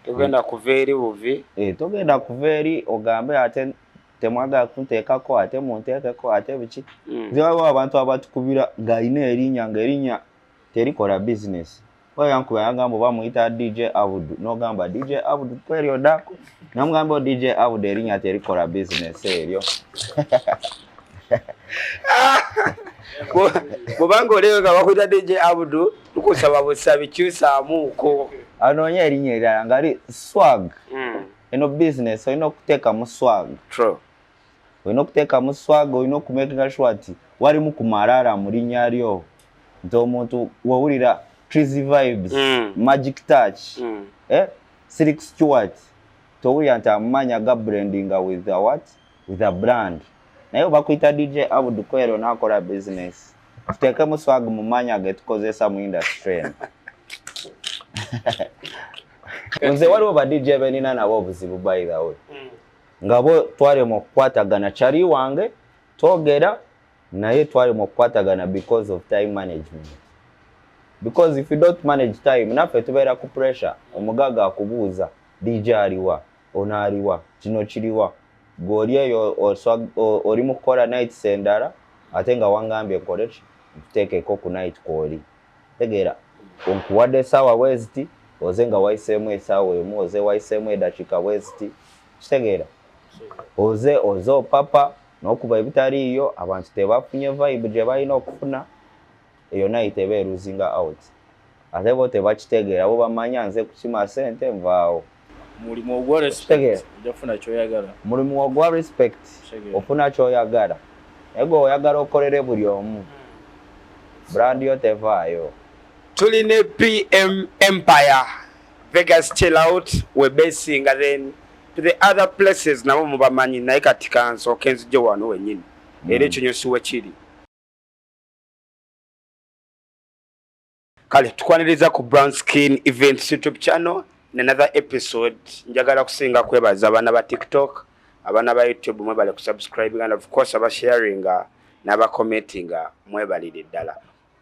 tugenda kuveeri buvi togenda kuveeri ogambe ate temwagala kunteekako ate munteekeko ate biki zibawo abantu abatukubira ng'alina erinnya ng'erinnya terikola business oyo yankuba yagamba bamuyita DJ Abudu n'ogamba DJ Abudu kweryo dako namugamba DJ Abudu erinnya terikola business eryo kubanga oleyo nga bakuyita DJ Abudu tukusaba busabi kyusaamuuko anoonya erinnya erirala ngali swag eno business olina okuteeka mu swag olina okuteeka mu swag olina okumakinga sure ati walimu kumalaala mu linnya lyo nti omuntu wawulira Trizy Vibes Magic Touch Silk Stewart towulira nti amumanya ga brandinga with a what with a brand naye bakuyita DJ Abudu kwero nakola business tuteeke mu swag mumanya ge tukozesa mu industry nze waliwo ba DJ benina nabo obuzibu by the way nga bo twarema okukwatagana kyali wange twogera naye twarema okukwatagana because of time management because if you don't manage time naffe tubeera ku pressure omugaga akubuuza DJ aliwa ono aliwa kino kiriwa goli eyo oli mu kukola night endala ate nga wangambye nkole ki tuteekeko ku night kwoli tegeera onkuwadde essaawa weziti oze nga wayiseemu essaawa emu oze wayiseemu eddakiika weziti kitegeera oze opapa n'okuba ebitaliiyo abantu tebafunye vibe gye balina okufuna eyo night eba eruzinga out ate bo tebakitegeera bo bamanya nze kukima sente nvaawo mulimu ogwa respect ojafuna kyoyagala mulimu ogwa respect ofuna kyoyagala ego oyagala okolere buli omu brand yo tevaayo tuli ne PM Empire Vegas chill out we basing then to the other places nabo mubamanyi naye kati kanso kenzije wano wenyini era ekyo nyosuwe kiri kale tukwaniriza ku Brown Skin Events YouTube channel another episode njagala kusinga kwebaza abana ba TikTok abana ba YouTube mwebale ku subscribe and of course aba sharing n'aba commenting mwebalire ddala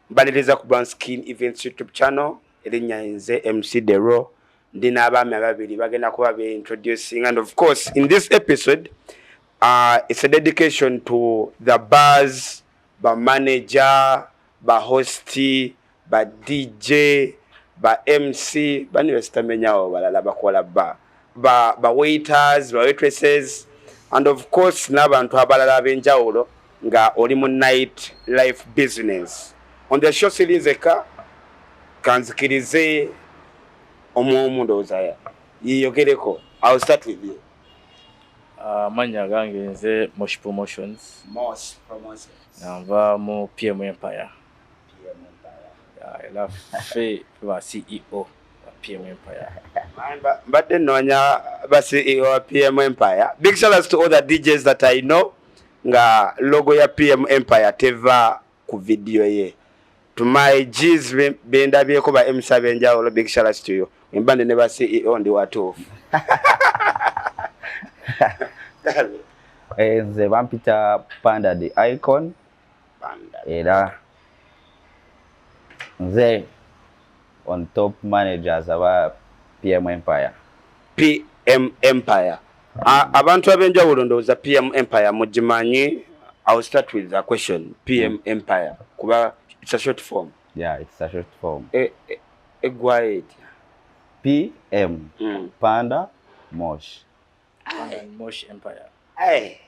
mbaliriza ku Brown Skin Events YouTube channel erinnya nze MC Dero ndina abaami ababiri bagenda kuba be introducing and of course in this episode it's a dedication to the bars ba manager ba hosti ba DJ ba MC bani westamenyawo balala bakola ba waiters ba waitresses and of course n'abantu abalala abenjawulo nga oli mu night life business on the show series kanzikirize omuomu ndowooza yiyogereko. I'll start with you. Manya gange nze Mosh Promotions. Nava mu PM Empire. I love the CEO of PM Empire. But then nonya ba CEO of PM Empire. Big shout outs to all the DJs that I know. Nga logo ya PM Empire teva ku video ye. To my G's benda byeko ba M7 njawolo big shout outs to you. Mbande ne ba CEO ndi watu. Nze bampita Panda the Icon. Panda. Era nze on top managers aba PM Empire. PM Empire. Abantu abenjawulo ndowooza PM Empire mujimanyi. I'll start with the question. PM Empire. Kuba it's a short form. Yeah, it's a short form. Egwaet. PM. Panda Mosh. Panda and Mosh Empire. Hey.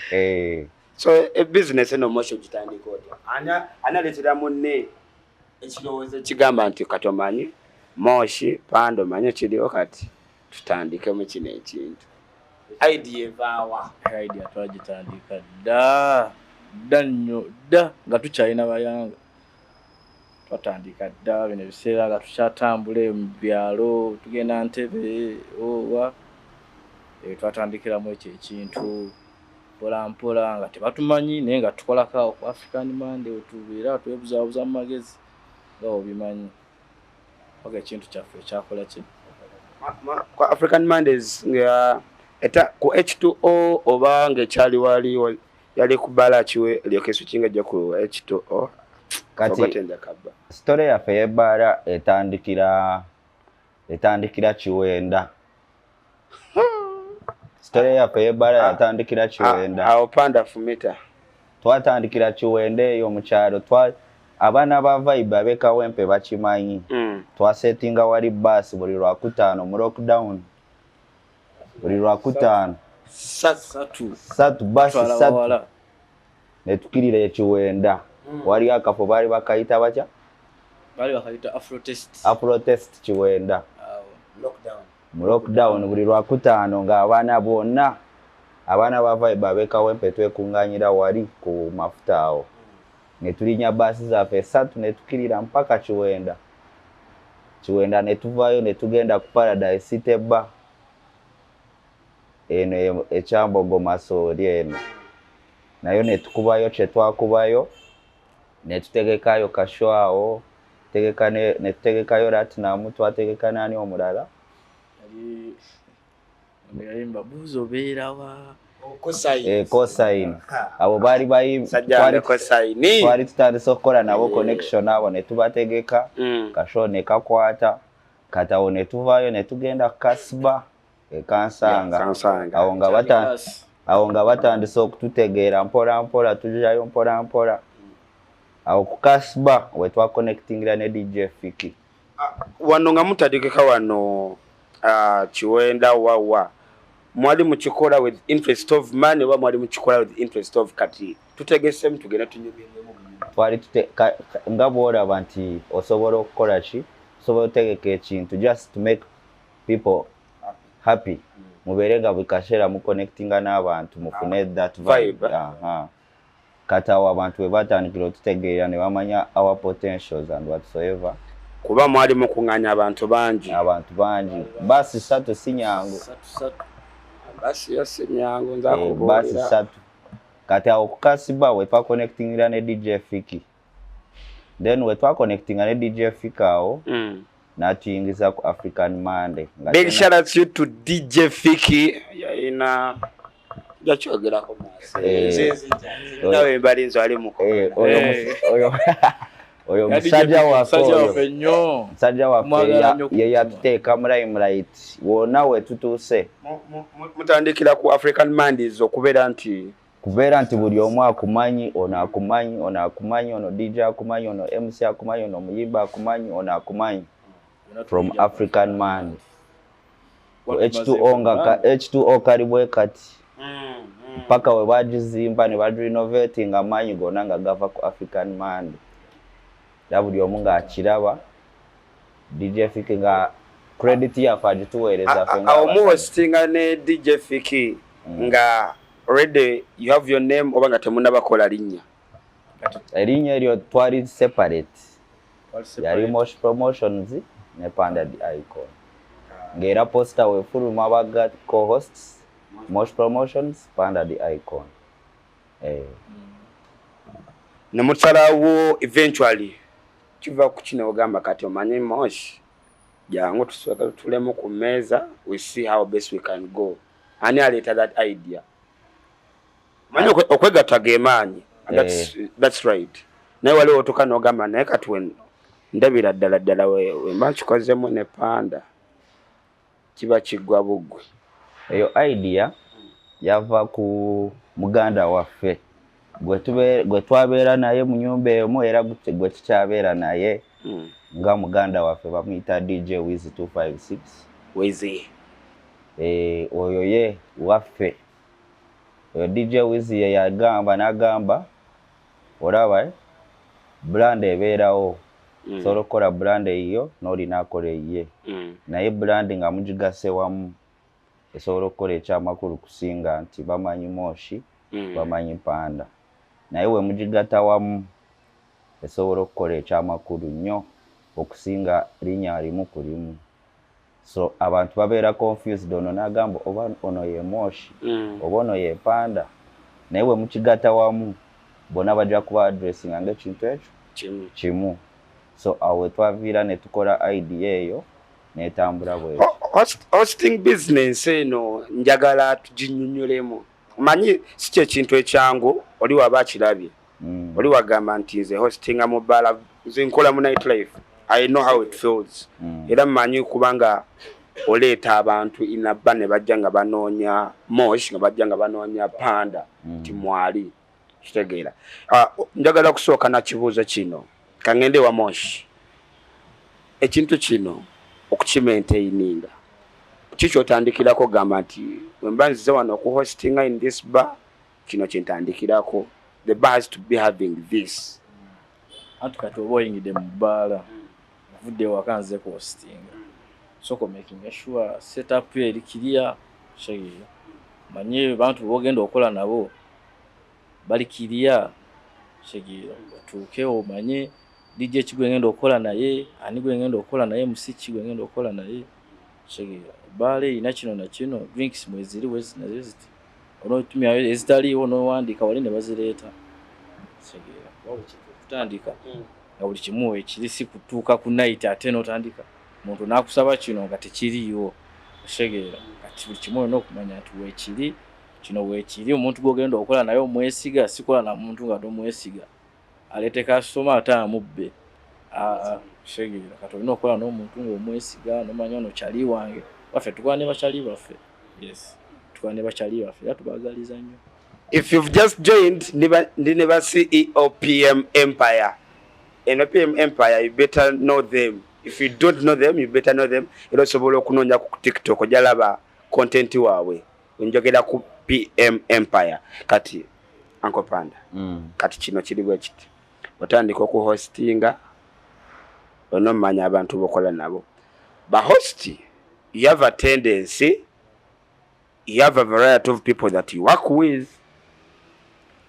Hey. So a business eno Mosh ogitandika otya. Analetera munne ekirowoozo ekigamba nti katomanyi Moshi Panda omanyi kiriwo kati tutandike mu kino ekintu. Idea evaawa. Idea twagitandika dda nnyo dda nga tukyalina bayanga. Twatandika dda bino ebiseera nga tukyatambula mu byalo tugenda Ntebe owa twatandikiramu ekyo ekintu mpola mpola nga tebatumanyi naye nga tukolako ku African Monday tubeera twebuzaabuza mu magezi nga obimanyi paka ekintu kyaffe ekyakola kino ku African Mondays nga ku H2O oba ng'ekyali waliwo yali ku bala kiwe lyokesu kinga jja ku H2O kati story yaffe y'ebbaala etandikira etandikira Kiwenda. Story yaffe y'ebbala yatandikira Kiwenda. Awo Panda Fumita. Twatandikira Kiwenda eyo mu kyalo. Abaana ba Vibe ab'e Kawempe bakimanyi. Twasetinga wali bus buli Lwakutaano mu lockdown. Buli Lwakutaano. Satu basi satu. Ne tukirira Kiwenda. Wali akafo bali bakayita batya? Bali bakayita Afrotest. Afrotest Kiwenda. Lockdown. Mu lockdown buli Lwakutaano ng'abaana bonna abaana ba Vibe ab'e Kawempe twekunganyira wali ku mafuta awo. Ne tulinya basi zaffe satu ne tukirira mpaka Kiwenda. Kiwenda ne tuvaayo ne tugenda ku Paradise City Bar. Eno ekyambogo Masooli eno. Nayo ne tukubayo kye twakubayo ne tutegekayo kashwawo ne tutegekayo Ratnam twategeka nani omulala yayimba buzo beerawa Kosaini abo bali twali tutandise okukola nabo connection abo ne tubategeka kasho ne kakwata katawo ne tuvaayo ne tugenda ku Kasba Kansanga awo nga batandise okututegeera mpola mpola tujayo mpola mpola awo ku Kasba we twakonectingira ne DJ Fiki wano nga mutandikika wano Kiwenda wawa mwali mukikola with interest of money oba mwali mukikola with interest of kati tutegesemu tugenda tunyumyemu twali nga bw'olaba nti osobola okukola ki osobola otegeka ekintu just to make people happy mubeere nga buli kaseera mu connectinga n'abantu mufune that vibe. Kati awo abantu we batandikira otutegeera ne bamanya our potentials and whatsoever. Kuba mwali mukunganya abantu bangi. Basi satu si nyangu. Basi yo si nyangu nzakubuulira. Basi satu. Kati awo ku Kasba we twakonectingira ne DJ Fiki. Then we twakonectinga ne DJ Fiki awo. Natuyingiza ku African Monday. Big shout out to DJ Fiki. Ina yakyogera ko mase. Nawe balinzo ali muko. Oyo musajja waffe nnyo. Musajja waffe ye yatuteeka mu limelight. Wonna we tutuuse. Mutandikira ku African Mondays okubeera nti buli omu akumanyi, ono akumanyi, ono DJ akumanyi, ono MC akumanyi, ono muyimba akumanyi, ono akumanyi. From African Monday. H2O kali bwe kati. Paka we bagizimba ne badrenovating amaanyi gonna nga gava ku African Monday. Buli omu ng'akiraba DJ Fiki nga credit yaffe agituweereza ffe awo muhostinga ne DJ Fiki nga already you have your name oba nga temunnabakola linnya erinnya eryo twali separate yali Mosh Promotions ne Panda the Icon ng'era poster wefuluma abaga co-hosts Mosh Promotions Panda the Icon ne mutsalawo eventually kiva ku kino ogamba kati omanyi Mosh jangu tusooka tulemu ku mmeeza we see how best we can go ani aleeta that idea manyi okwegatta gemaanyi that's right naye waliwo otuuka n'ogamba naye kati ndabira ddala we mba kikozemu ne Panda kiba kiggwa buggwe eyo idea yava ku muganda waffe gwe twabeera naye mu nyumba emu era gwe tukyabeera naye nga muganda waffe bamuyita DJ Wiz 256 Wizi oyo ye waffe oyo DJ Wiz ye yagamba n'agamba olaba brand ebeerawo solo kola brand eyo n'olina akola eyiye naye brand nga mugigase wamu esobola okukola ekyamakulu kusinga nti bamanyi Moshi bamanyi Panda naye we mugigata wamu esobola okukola ekyamakulu nnyo okusinga linnya limu ku limu so abantu babeera confused ono n'agamba oba ono ye Moshi oba ono ye Panda naye we mukigata wamu bonna bajja kuba addressinga ng'ekintu ekyo kimu so awe twaviira ne tukola idea eyo n'etambula bwekyo hosting business eno njagala tuginnyonnyolemu manyi si kye kintu ekyangu oli waba akirabye oli wagamba nti nze hostinga mu bbala nze nkola mu nightlife I know how it feels. Era mmanyi kubanga oleeta abantu inabba ne bajja nga banoonya Mosh nga bajja nga banoonya Panda timwali kitegeera. Njagala kusooka na kibuuzo kino kangende wa Mosh ekintu kino okukimaintaininga kiki otandikirako gamba nti wemba nzize wano okuhostinga in this bar kino kyentandikirako the bar has to be having this anti kati oba oyingidde mu bbaala ovudde waka nze ku hostinga soko making sure setup eri clear shegeera manye bantu bogenda okola nabo bali clear shegeera batuuke omanye DJ kigwengenda okola naye ani gwengenda okola naye musiki gwengenda okola naye shegeera bale ina kino na kino drinks mweziri wezi na ziti ono tumya ezitali ono wandika wali ne bazireeta shegeera wao kutandika nga buli kimu ekiri si kutuuka ku night ate n'otandika muntu nakusaba kino nga tekiriyo shegeera kati buli kimu n'okumanya nti weekiri kino weekiri omuntu gwogenda okola naye omwesiga sikola na muntu nga tomwesiga alete kasoma atamubbe shegeera kati olina okola n'omuntu ng'omwesiga nomanya ono kyali wange baffe tukwane bakyali baffe yes tukwane bakyali baffe era tubaagaliza nnyo. If you've just joined ndi ne ba CEO PM Empire and PM Empire you better know them. If you don't know them you better know them. Era osobola okunoonya ku TikTok ojalaba content waabwe njogera ku PM Empire kati Uncle Panda kati kino kiri bwe kiti otandika okuhostinga onomanya abantu bokola nabo ba host you have a tendency you have a variety of people that you work with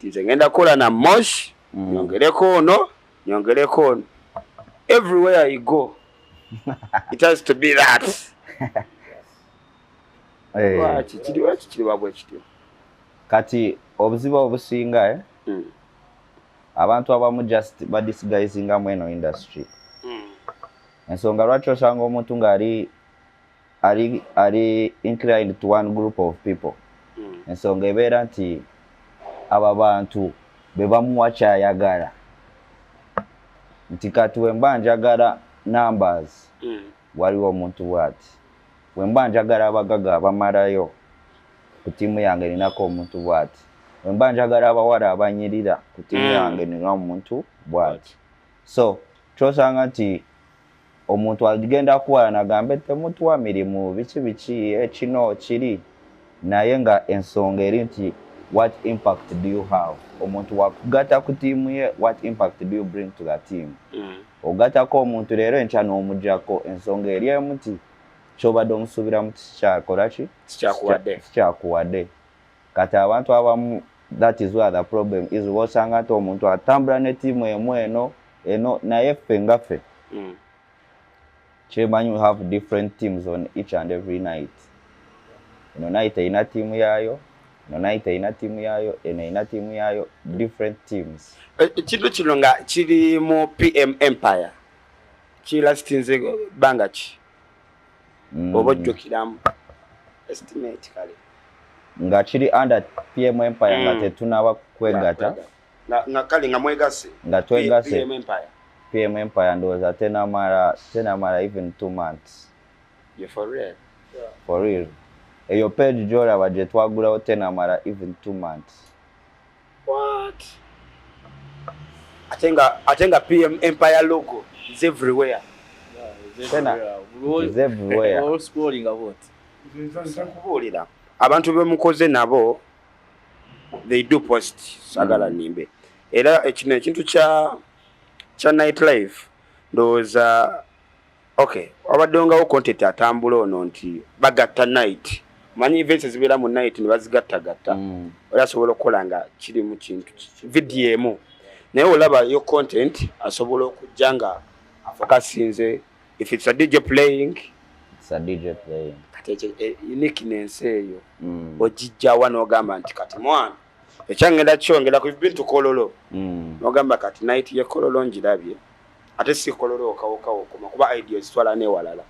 tizengenda kola na Mosh nyongereko ono everywhere you go it has to be that kiri wabwe kityo kati obuzibu obusinga abantu abamu just badisguisinga mu eno industry ensonga lwaki osanga omuntu nga ari inclined to one group of people ensonga ebeera nti aba bantu be bamuwa kyayagala nti kati wemba njagala numbers waliwo omuntu bwati wemba njagala abagaga abamalayo ku tiimu yange ninako omuntu bwati wemba njagala abawala abanyirira ku tiimu yange nina omuntu bwati so kyosanga nti omuntu agenda kuwala nagambe temutuwa mirimu biki ekino kiri naye nga ensonga eri nti what impact do you have omuntu wakugata ku tiimu ye what impact do you bring to the team ogatako omuntu leero enkya n'omujjako ensonga eri emu nti kyobadde omusuubiramu tikyakolaki tikyakuwadde kati abantu abamu that is where the problem is wosanga nti omuntu atambula ne tiimu emu eno naye ffe nga ffe Chairman, you have different teams on each and every night. Ino night ina team yayo, ino night ina team yayo, ina team yayo, different teams. Chido chilonga chiri mo PM Empire. Chila stinze bangachi. Obojo kidamu. Estimate kali. Nga chiri under PM Empire nga tetuna bakwegata. Na kali nga mwegase. Nga twegase. PM Empire. PM Empire ndoza tena mara even 2 months. You for real? Yeah. For real. Eyo page jora baje twagulawo tena mara even 2 months. What? Atenga PM Empire logo is everywhere. Is everywhere. All scrolling about. Nzakubulira. Abantu bemukoze nabo they do post sagala nimbe. Era ekintu kya nightlife ndoza okay abadonga wo content atambula ono nti bagatta night manyi events zibira mu night ne bazigatta ola sobola okolanga kiri mu kintu video emu naye olaba yo content asobola okujanga afokasinze if it's a DJ playing it's a DJ playing kati uniqueness eyo ojijja wano gamba nti kati mwana ekyangenda kyongera ku bintu kololo nogamba kati night ye kololo njirabye ate si kololo okawokawo kuba ideas twala ne walala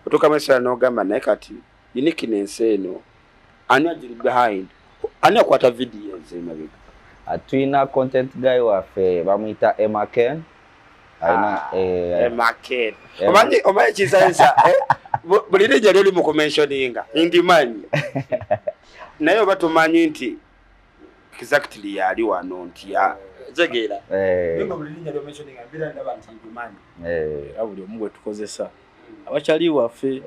otukamesa nogamba naye kati uniqueness eno ani ajiri behind ani akwata videos emabega atwina content guy waffe bamuyita Emma Ken Aina market. Omanyi chisansa buli linnya lyoli mu kumentioninga ndimanyi naye oba tumanyi nti exactly yali wano nti zegeera ningo buli linnya lyo mentioninga mbira ndaba nti ndimanyi era buli omu gwe tukozesa abakyali waffe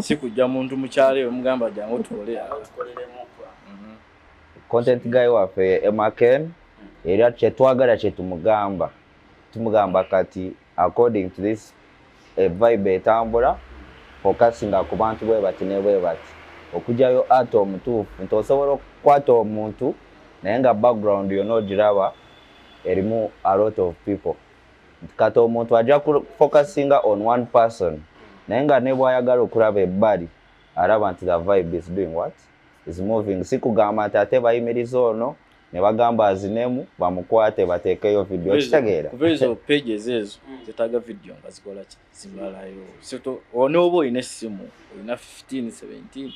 si kujja muntu mukyale omugamba jangu tukole content guy waffe Emaken era kyetwagala tumugamba kati according to this vibe etambula focusinga ku bantu bwe bati ne bwe bati okujjayo ate omutuufu nti osobola okukwata omuntu naye nga background yonna ogiraba erimu a lot of people kati omuntu ajja focusinga on one person naye nga ne bw'ayagala okulaba ebbali araba nti the vibe is doing what is moving. Si kugamba nti ate bayimiriza ono ne bagamba azinemu bamukwate bateekeyo video kitegeera kuva ezo pages ezo zetaaga video nga zikola ki zimalayo sito onooba olina essimu olina 15 17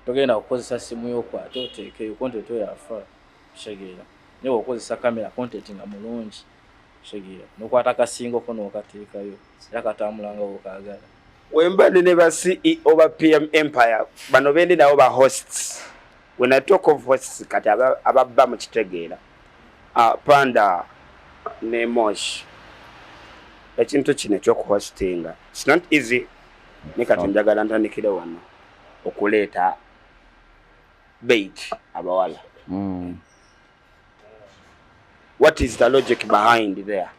togenda kukozesa simu yokwata oteekeyo content yafa kitegeera naye okozesa kamera content nga mulungi kitegeera nokwata akasingoko n'okateekayo era katambula nga wokaagala wemba ne ba CEO ba PM Empire bano bendi nabo ba hosts. When I talk of hosts kati ababba mu kitegeera Panda ne Mosh ekintu kino ekyokuhostinga it's not easy ne kati njagala ntandikire wano okuleeta bait abawala what is the logic behind there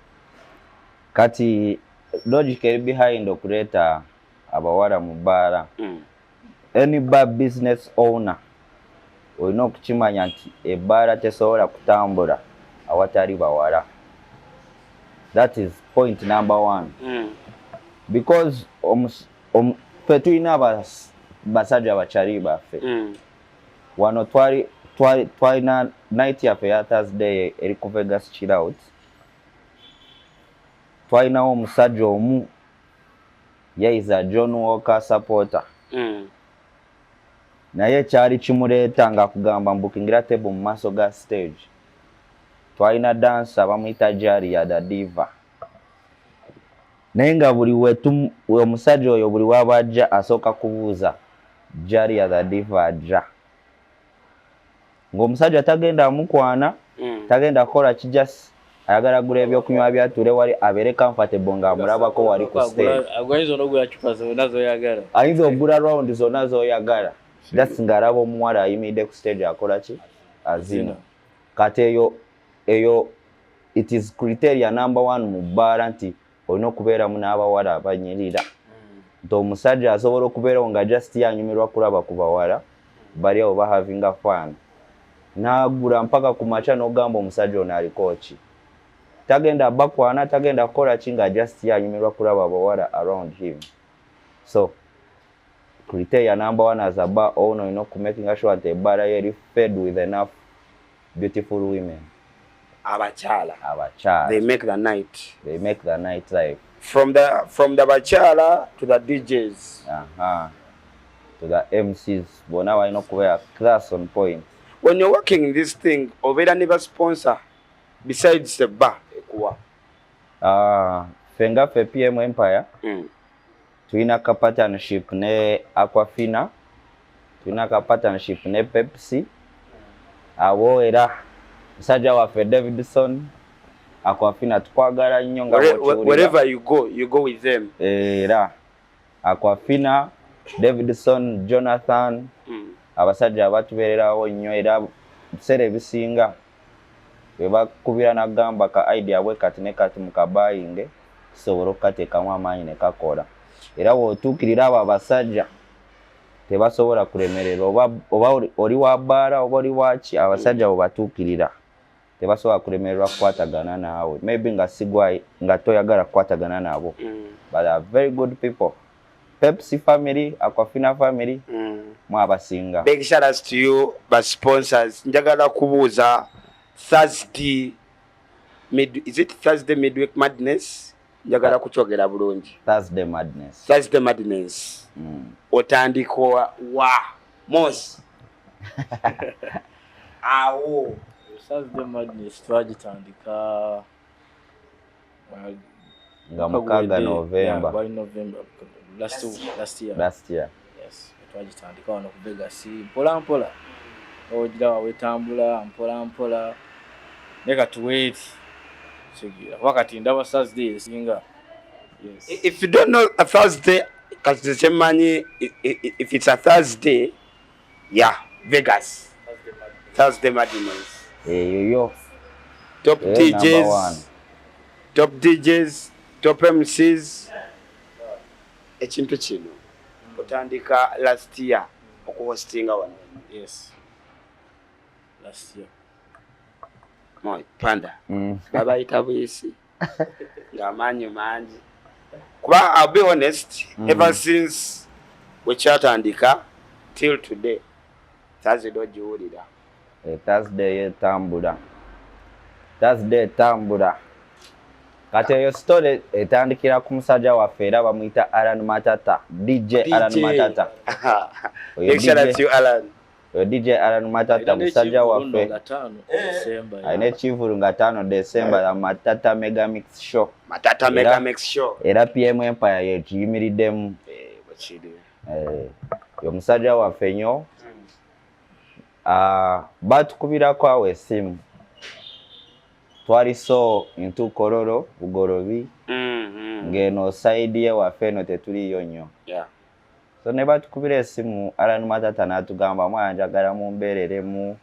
kati logic behind okuleeta abawala mu bbaala any bar business owner olina okukimanya nti ebbaala tesobola kutambula awatali bawala. That is point number one. Because ffe tulina basajja bakyali baffe wano twalina night yaffe ya Thursday eri ku Vegas chill out twalinawo omusajja omu yayiza John Walker supporter naye kyali kimuleeta nga kugamba mbukingira table mu maaso ga stage twalina dansa bamuyita Jaria the Diva naye nga buli omusajja oyo buli wabajja asooka kubuuza Jaria the Diva ajja ng'omusajja tagenda amukwana tagenda kukola kijasi ayagala gula ebyokunywa byatule wali abeere comfortable ng'amulabako wali ku stage ayinza onogula chupa zonna z'oyagala ayinza okugula round zonna z'oyagala just ng'alaba omuwala ayimiridde ku stage akola ki azina kati eyo it is criteria number one mu bbaala nti olina okubeeramu n'abawala abanyirira nti omusajja asobola okubeerawo nga just yanyumirwa kulaba ku bawala bali awo ba having a fun n'agula mpaka ku makya n'ogamba omusajja ono aliko ki tagenda bakwana tagenda kukola ki nga just yanyumirwa kulaba abawala around him. So criteria number one as a bar owner, making sure that the bar is fed with enough beautiful women. Abachala. They make the night. They make the night life. From the bachala to the DJs. To the MCs. But now I know where class on point. When you're working in this thing, Oveda never sponsor besides the bar. Fenga fe PM Empire. Tuina ka partnership ne Aquafina. Tuina ka partnership ne Pepsi. Awo era musajja waffe Davidson Aquafina tukwagala nnyo nga wherever you go with them. Era Aquafina, Davidson, Jonathan abasajja abatubeererawo nnyo era biseera ebisinga bwe bakubira nagamba ka idea bwe kati ne kati mukabayinge kisobola okukateekamu amaanyi ne kakola era bw'otuukirira abo abasajja tebasobola kulemererwa oba oli wa bbaala oba oli waki abasajja bwe batuukirira tebasobola kulemererwa kukwatagana naawe maybe nga sigwa nga toyagala kukwatagana nabo but they are very good people. Pepsi family, Aquafina family, mwabasinga. Big shout outs to you, but sponsors. Njagala kubuuza Thursday is it Thursday midweek madness? Njagala kuchogera bulungi. Thursday madness. Thursday madness. Otandiko wa Mos. Thursday madness twagitandika nga mukaaga November. By November last year. Yes. Twagitandika wano ku Vegas. Mpola. Ogira wetambula mpola. Neka tuwait. Sigira. Wakati ndaba Thursday singa. Yes. If you don't know a Thursday, if it's a Thursday, yeah, Vegas. Thursday Madness. Yo. Top DJs. Top DJs, top MCs. Ekintu kino. Otandika last year okuhostinga wano. Yes. Last year. Moi panda. Baba itabuyisi. Ngamanyi manji. Kuba I'll be honest, ever since we chatandika till today, Thursday dojiwulira. Thursday tambula. Kati eyo story etandikira ku musajja waffe era bamuyita Alan Matata, DJ Alan Matata. Big shout out to Alan. DJ Alan Matata musajja waffe. Aine Chivurunga 5 December Matata Mega Mix Show. Matata Mega Mix Show. Era PM Empire yetu yimiriddemu. Bachidi. Yo musajja waffe nnyo. Batukubirako awo essimu. Twali so into Kololo Bugorobi. Ngeno side ye waffe no tetuliyo nnyo. Yeah. So ne batukubira essimu Alan Matata n'atugamba mwanjagala mumbeereremu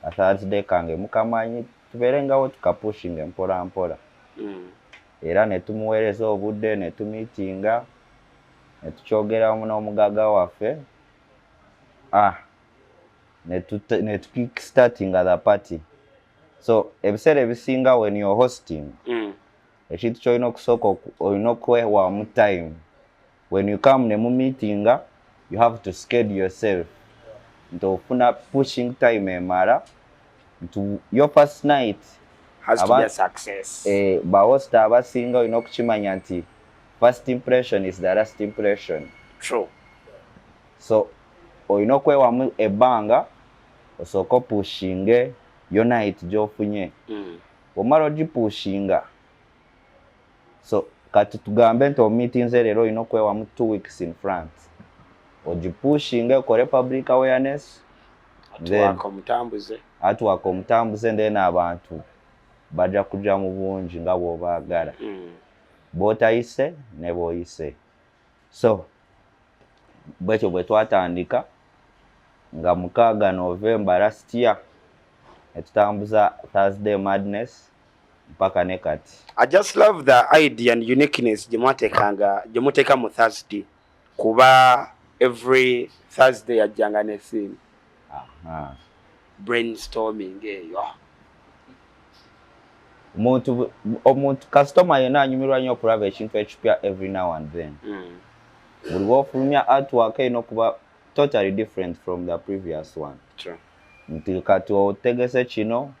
a Thursday kange mukamanyi tubeerengawo tukapushinge mpola. Era ne tumuweereza obudde ne tumiitinga ne tukyogeramu n'omugaga waffe. Ne kickstartinga the party. So ebiseera ebisinga when you're hosting, ekintu ky'olina okusooka olina okwewamu time. When you come ne mu meetinga, you have to schedule yourself. Ntofuna pushing time emala. Your first night has to be a success. Ba host abasinga olina okukimanya nti first impression is the last impression. True. So olina okwewamu ebbanga osooka pushinge yo night gy'ofunye. Omala ogipushinga. So kati tugambe nti meetings leero olina okwewamu 2 weeks in front. Ogipushinge okole public awareness. Atuwaka omutambuze then abantu bajja kujja mu bungi nga bw'obaagala. Bw'otayise ne bw'oyise. So bwekyo bwe twatandika nga 6 November last year etutambuza Thursday Madness mpaka ne kati. I just love the idea and uniqueness gyemuteka mu Thursday kuba every Thursday ajjanga ne theme. Brainstorming eyo. Omuntu customer yena anyumirwa nnyo okulaba ekintu ekipya every now and then. Buli lw'ofulumya artwork eno kuba totally different from the previous one. True. Nti kati otegese kino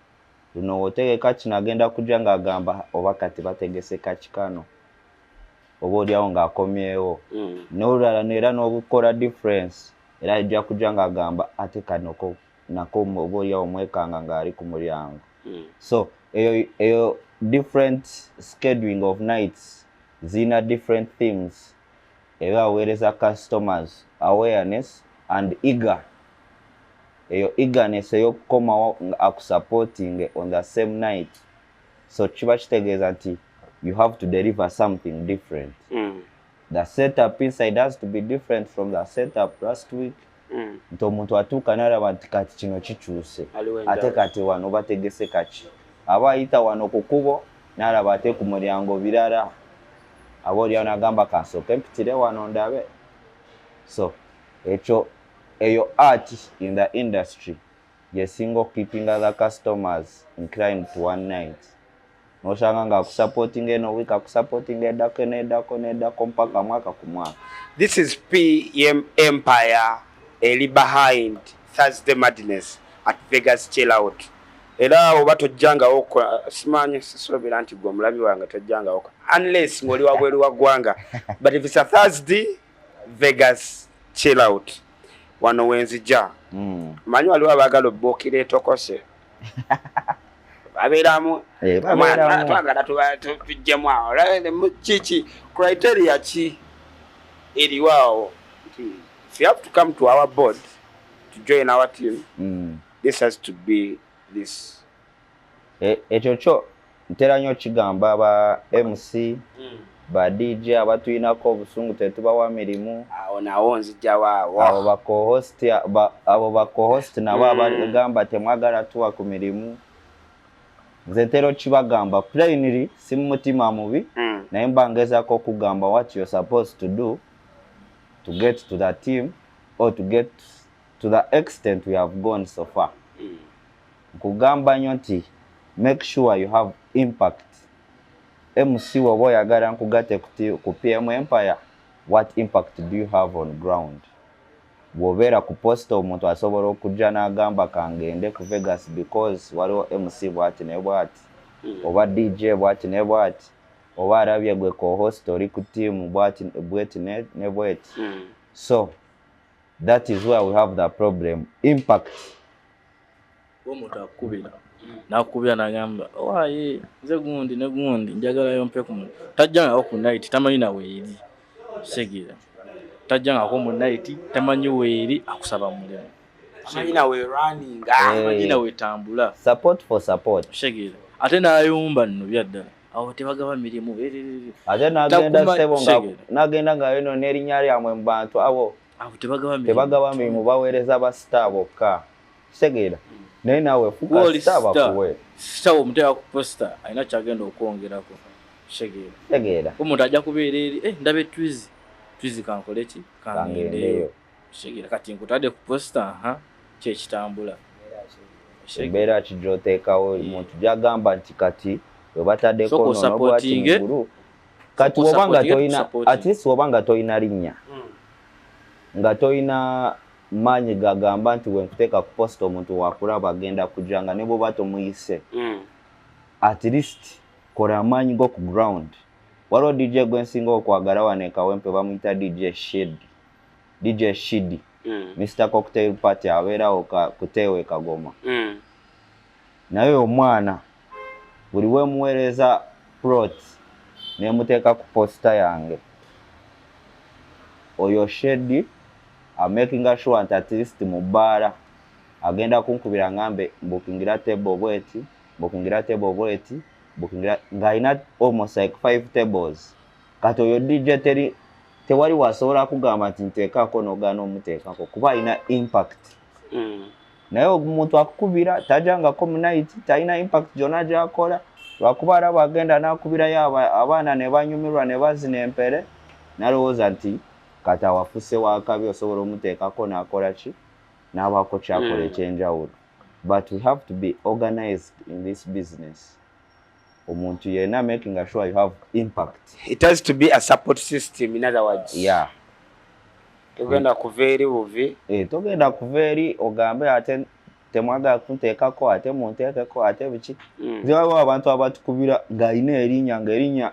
luno otegeka kino agenda kujja ng'agamba oba kati bategese kakikano oba oliawo ng'akomyewo n'olulala neera n'obukola difference era ajja kujja ng'agamba ate kano nako oba oliawo mwekanga ng'ali ku mulyango. So eyo different scheduling of nights zina different themes eyo aweereza customers awareness and eyo eagerness eyokukomawo akusupporting on the same night. So kiba kitegeeza nti you have to deliver something different. The setup inside has to be different from the setup last week. Nti omuntu atuuka n'alaba nti kati kino kikyuse ate kati wano bategese kaki. Aba ayita wano ku kubo n'alaba ate ku mulyango birala. Aba oliawo n'agamba kansooke mpitire wano ndabe. So eyo art in the industry yesinga keeping other customers inclined to one night. Noshanga nga kusupporting eno week akusupporting edako mpaka mwaka ku mwaka. This is PM Empire eli behind Thursday Madness at Vegas Chill Out. Era oba tojjanga oko simanyi sisobera nti gwe mulabi wange tojjanga oko unless ngoli wabweru wa gwanga. But if it's a Thursday Vegas Chill Out wano wenzija. Manyi waliwo abaagala obbukira etokose. babeeramu babeeramu. twagala tujjemu awo kiki criteria ki eriwo awo if you have to come to our board to join our team this has to be this ekyo kyo ntera nnyo kigamba aba MC ba DJ abatuyinako obusungu tetubawa mirimu awo nawo nzijjawo awo abo ba co-host nabo abagamba temwagala tuwa ku mirimu nze ntera kibagamba plainly si mu mutima mubi naye mba ngezaako okugamba what you're supposed to do to get to the team or to get to the extent we have gone so far. Nkugamba nnyo nti make sure you have impact. MC woba oyagala nkugate ku PM Empire, what impact do you have on ground? Bw'obeera ku posta omuntu asobola okujja n'agamba kangende ku Vegas because waliwo MC bw'ati ne bw'ati oba DJ bw'ati ne bw'ati oba alabye gwe co-host oli ku team bw'ati ne bw'ati. So that is where we have the problem. Impact. Omuntu akubira nakubira nagamba waaye nze gundi ne gundi njagala yompe ku tajjanga ku night tamanyi na weeri segira tajjanga ko mu night tamanyi weeri akusaba mulema tamanyi na we running tamanyi na we tambula support for support segira ate nayumba nno byaddala awo tebagaba mirimu ate nagenda sebo nagenda nga eno n'erinnya lyamwe mu bantu abo tebagaba mirimu baweereza ba star bokka segira naye naawe fuka star bakuwe star omuteeka ku poster alina kyagenda okwongerako segeera omuntu ajja kubeera eri ndabe twizi kankole ki kangendeyo segeera kati nkutadde ku poster kyekitambula embeera kijooteekawo omuntu gyagamba nti kati webataddeko nonobwatingulu kati wobanga toyina at least wobanga toyina linnya nga toyina manyi gagamba nti wenkuteeka ku post omuntu wakulaba agenda kujanga ne bwoba tomuyise at least kola amanyi go ku ground waliwo DJ gwensinga okwagala wano ekawempe bamuyita DJ Shidi Mr. Cocktail Party abeerawo kuteewa ekagoma naye omwana buli wemuweereza plot nemuteeka ku posta yange oyo Shidi I'm making sure that at least mubara agenda kunkubira ngambe bookingira table bweti ngaina almost like 5 tables kato yo DJ tewali wasobola kugamba nti nteekako n'ogaana omuteekako kuba ina impact naye omuntu akukubira tajangako mu night talina impact gyonna gy'akola lwakuba alaba agenda n'akubirayo abaana ne banyumirwa ne bazina empere nalowooza nti kata wafuse wakabi osobola omuteekako n'akola ki n'abaako kyakola ekyenjawulo but we have to be organized in this business omuntu yena making sure you have impact. It has to be a support system, in other words. Yeah. Togenda kuveeri buvi. Togenda kuveeri ogambe ate temwaga kunteekako ate munteekeko ate biki. Zibawo abantu abatukubira ng'alina erinnya ng'erinnya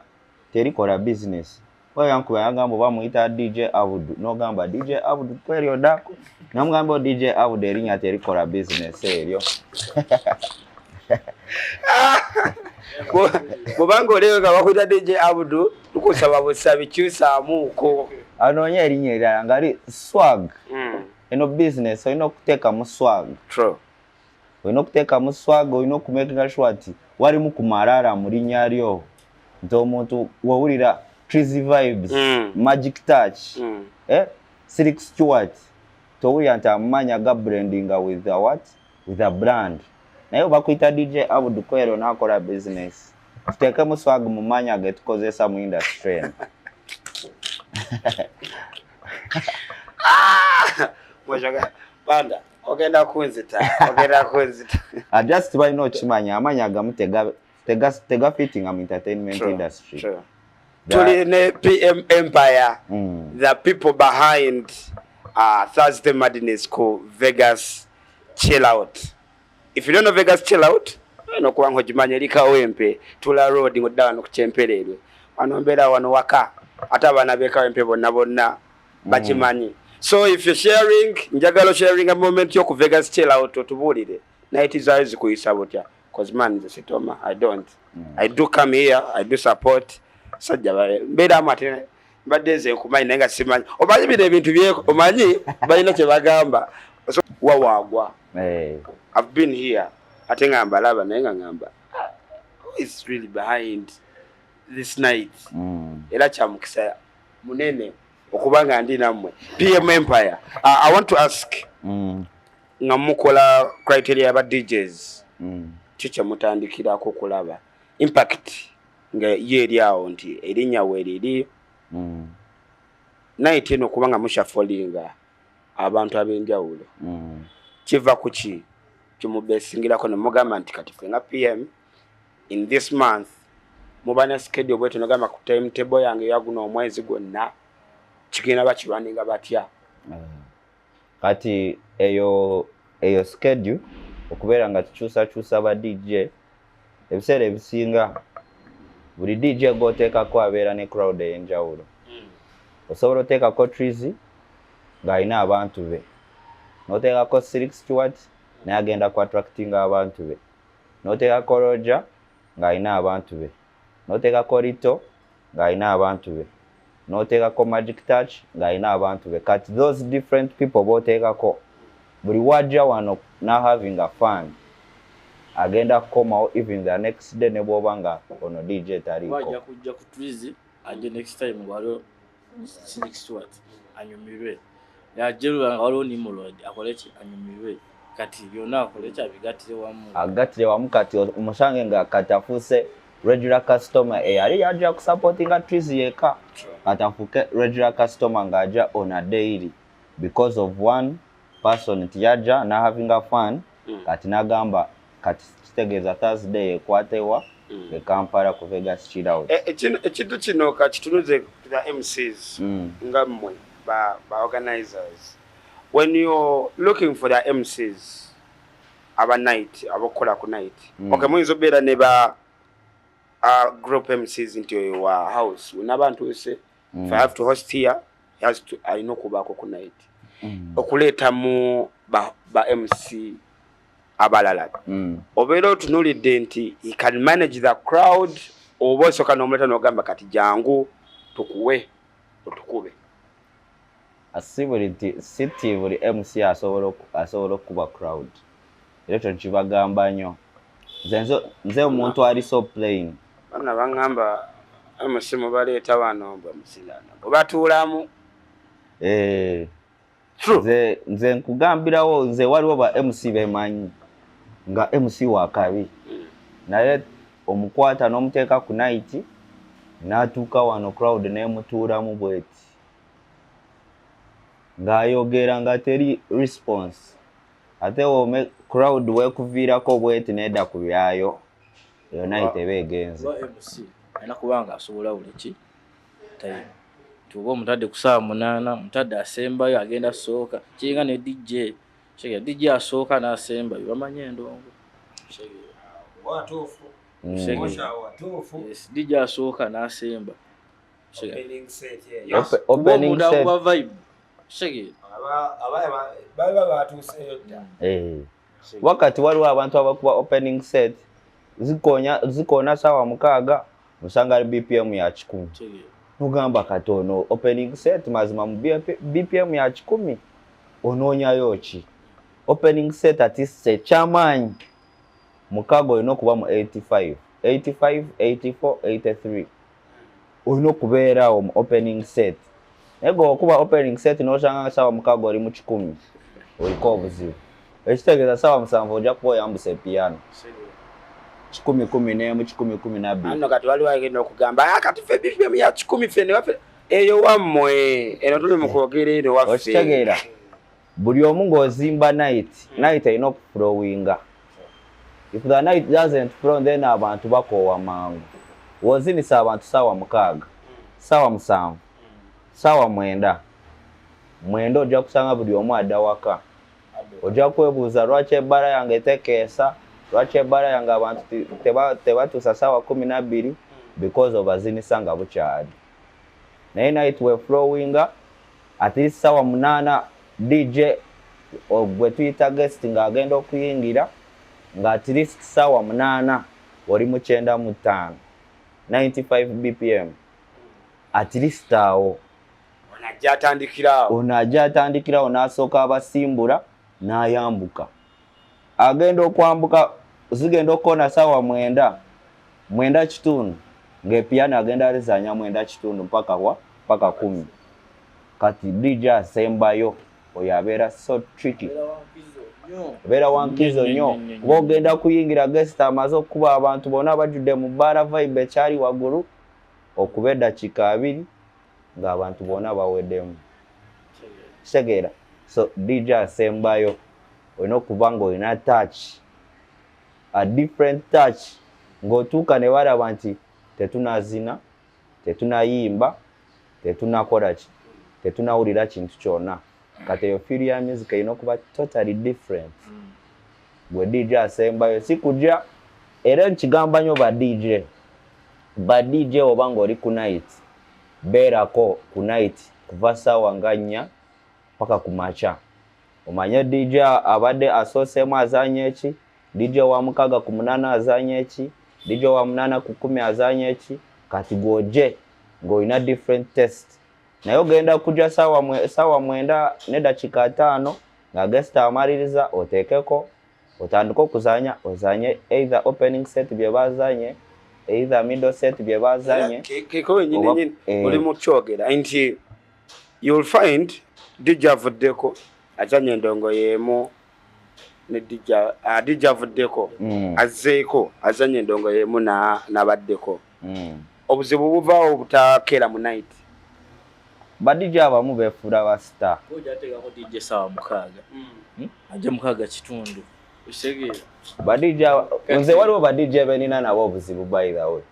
terikola business. Yankuba yagamba bamuyita DJ Abudu n'ogamba DJ Abudu kweryo dako namugamba DJ Abudu erinnya terikola business eryo. Bobanga oleyo nga bakwita DJ Abudu tukusaba busabi kyusaamuuko anoonye erinnya erirala ngali swag eno business olina okuteeka mu swag. True. Olina okuteeka mu swag olina okumakinga sure nti walimu kumalaala mu linnya lyo nti omuntu wawulira Trizy Vibes, Magic Touch, Silk Stewart towulira nti amanya ga brandinga with a what? With a brand. Naye bakwita DJ Abudu kwero nakola business. Tuteeke mu swag mu manya getukozesa mu industry. Mwajaga banda ogenda kunzita. Just balina okimanya amanya agamu tega fitting am entertainment industry. Sure. Tuline PM Empire, the people behind Thursday Madness called Vegas Chill Out. If you don't know Vegas Chill Out, no kuwango jimanya lika wempe tula road ngodawa no kuchempelelwe wanombera wano waka ata bana beka wempe bonna bachimanyi. So if you're sharing njagalo sharing a moment yo ku Vegas Chill Out otubulire na it is always kuyisa botya cause man is a sitoma. I don't. I do come here, I do support. Sajja mbera amate mbadde nze nkumanyi naye nga simanyi omanyi bino ebintu byeko omanyi balina kye bagamba so wawaagwa. I've been here ate ngamba laba naye nga ngamba who is really behind this night era kyamukisa munene okubanga ndi nammwe PM Empire. I want to ask nga mukola criteria aba DJs chicha mutandikirako okulaba impact nga yeri awo nti erinnya weriri night eno kubanga mushafolinga abantu abenjawulo kiva kuki kimubesingirako ne mugamba nti kati fenga PM in this month mubana schedule bwetu nogamba ku timetable yange yaguno omwezi gwonna kigenda bakirwaninga batya kati eyo schedule okubeera nga tukyusa ba DJ ebiseera ebisinga buli DJ goteekako abeera ne crowd ey'enjawulo osobola oteekako Trizy ng'alina abantu be n'oteekako Silk Stewart naye agenda ku attractinga abantu be n'oteekako Roger ng'alina abantu be n'oteekako Rito ng'alina abantu be n'oteekako Magic Touch ng'alina abantu be kati those different people b'oteekako buli wajja wano na having a fun agenda kukomawo even the next day ne bwoba nga ono DJ taliko wajja kujja ku Trizy aje next time waliwo Silk Stewart anyumirwe yajeruwa nga waliwo Nimrod akoleki anyumirwe kati byonna akoleki abigatire wamu kati umusange nga katafuse regular customer eyali yajja kusupportinga Trizy yeka atafuke regular customer nga aja on a daily because of one person tiyaja na having a fun kati nagamba kati kitegeeza Thursday ekwatewa e Kampala ku Vegas chill out ekintu kino kakitunuze the MCs nga mmwe ba organizers when you're looking for the MCs aba night abakola ku night okay muyinza obeera ne ba group MCs into your house unabantu use if I have to host here has to alina okubaako ku night okuleeta mu ba MC abalala obeera otunulidde nti he can manage the crowd oba osooka n'omuleta n'ogamba kati jangu tukuwe otukube asibuli nti siti buli MC asobola okuba crowd era ekyo nkibagamba nnyo nze omuntu ali so plain bana bangamba MC mubaleeta wano bamusirana bwebatuulamu nze nkugambirawo nze waliwo ba MC bemanyi nga MC wakabi naye omukwata n'omuteeka ku night n'atuuka wano crowd n'emutuulamu bweti ng'ayogera nga teri response ate wome crowd wekuviirako bweti nedda ku byayo eyo night eba egenze MC alina kubanga asobola buli ki tayi tuba omutadde ku ssaawa 8 omutadde asembayo agenda sooka kiringa ne DJ shege DJ asooka n'asembayo bamanye endongo shege watuufu yes DJ asooka n'asemba shege opening set wa vibe shege baba batuuseyo dda wakati waliwo abantu abakuba opening set zikoona ssaawa 6 musanga ali BPM ya 10 nugamba katono opening set mazima mu BPM ya 10 onoonyayo ki opening set ati se chamanyi mukago ino kuba mu 85 84 83 olina kubeerawo mu opening set ego okuba opening set n'osanga ssaawa mukago oli mu 10 oliko obuzibu ekitegeeza ssaawa 7 ojja kuba oyambuse piano 10 ano kati waliwo agenda okugamba kati ffe BPM ya 10 ffe ne waffe eyo wammwe eno tuli mu kwogera eno waffe okitegeera buli omu ng'ozimba night erina okuflowinga if the night doesn't flow then abantu bakoowa mangu wozinisa abantu ssaawa 6 ssaawa 7 ssaawa 9 ojja kusanga buli omu adda waka ojja kwebuuza lwaki ebbala yange tekeesa lwaki ebbala yange abantu tebatuusa ssaawa 12 because of bazinisa nga bukyali naye night we flowinga at least ssaawa 8 DJ gwe tuyita guest ng'agenda okuyingira nga at least sawa 8 oli mu 9.5 95 bpm at least awo ono ajja atandikirawo n'asooka abasimbula n'ayambuka agenda okwambuka zigenda okukona sawa 9 kitundu ng'epiyano agenda alizanya 9 kitundu mpaka 10 kati DJ asembayo oyo abeera so tricky abeera wankizo nnyo kuba ogenda kuyingira guest amaze okuba abantu bonna bajjudde mu baara vibe ekyali waggulu okuba eddakiika 2 ng'abantu bonna baweddemu kitegeera so DJ asembayo olina okuba ng'olina touch a different touch ng'otuuka ne balaba nti tetunazina tetunayimba tetunakola ki tetunawulira kintu kyonna kati eyo feel ya music erina okuba totally different gwe DJ asembayo si kujja era nkigamba nnyo ba DJ oba ng'oli ku night beerako ku night kuva ssaawa nga 4 paka ku makya omanye DJ abadde asooseemu azanya eki DJ wa 6 ku 8 azanya eki DJ wa 8 ku 10 azanya eki kati gwoje ng'olina different test naye ogenda kujja ssaawa 9 n'eddakiika 5 nga guest amaliriza oteekeko otandika okuzanya ozanye either opening set bye bazanye either middle set bye bazanye kiko wenyini oli mu kyogera nti you'll find DJ avuddeko azanye endongo yeemu ne DJ avuddeko azzeeko azanye endongo yeemu n'abaddeko obuzibu buvaawo obutakeera mu night ba DJ abamu beefuula ba star ojja ateekako DJ ssaawa 6 ajja 6 kitundu osegeera ba DJ nze waliwo ba DJ benina nabo obuzibu by the way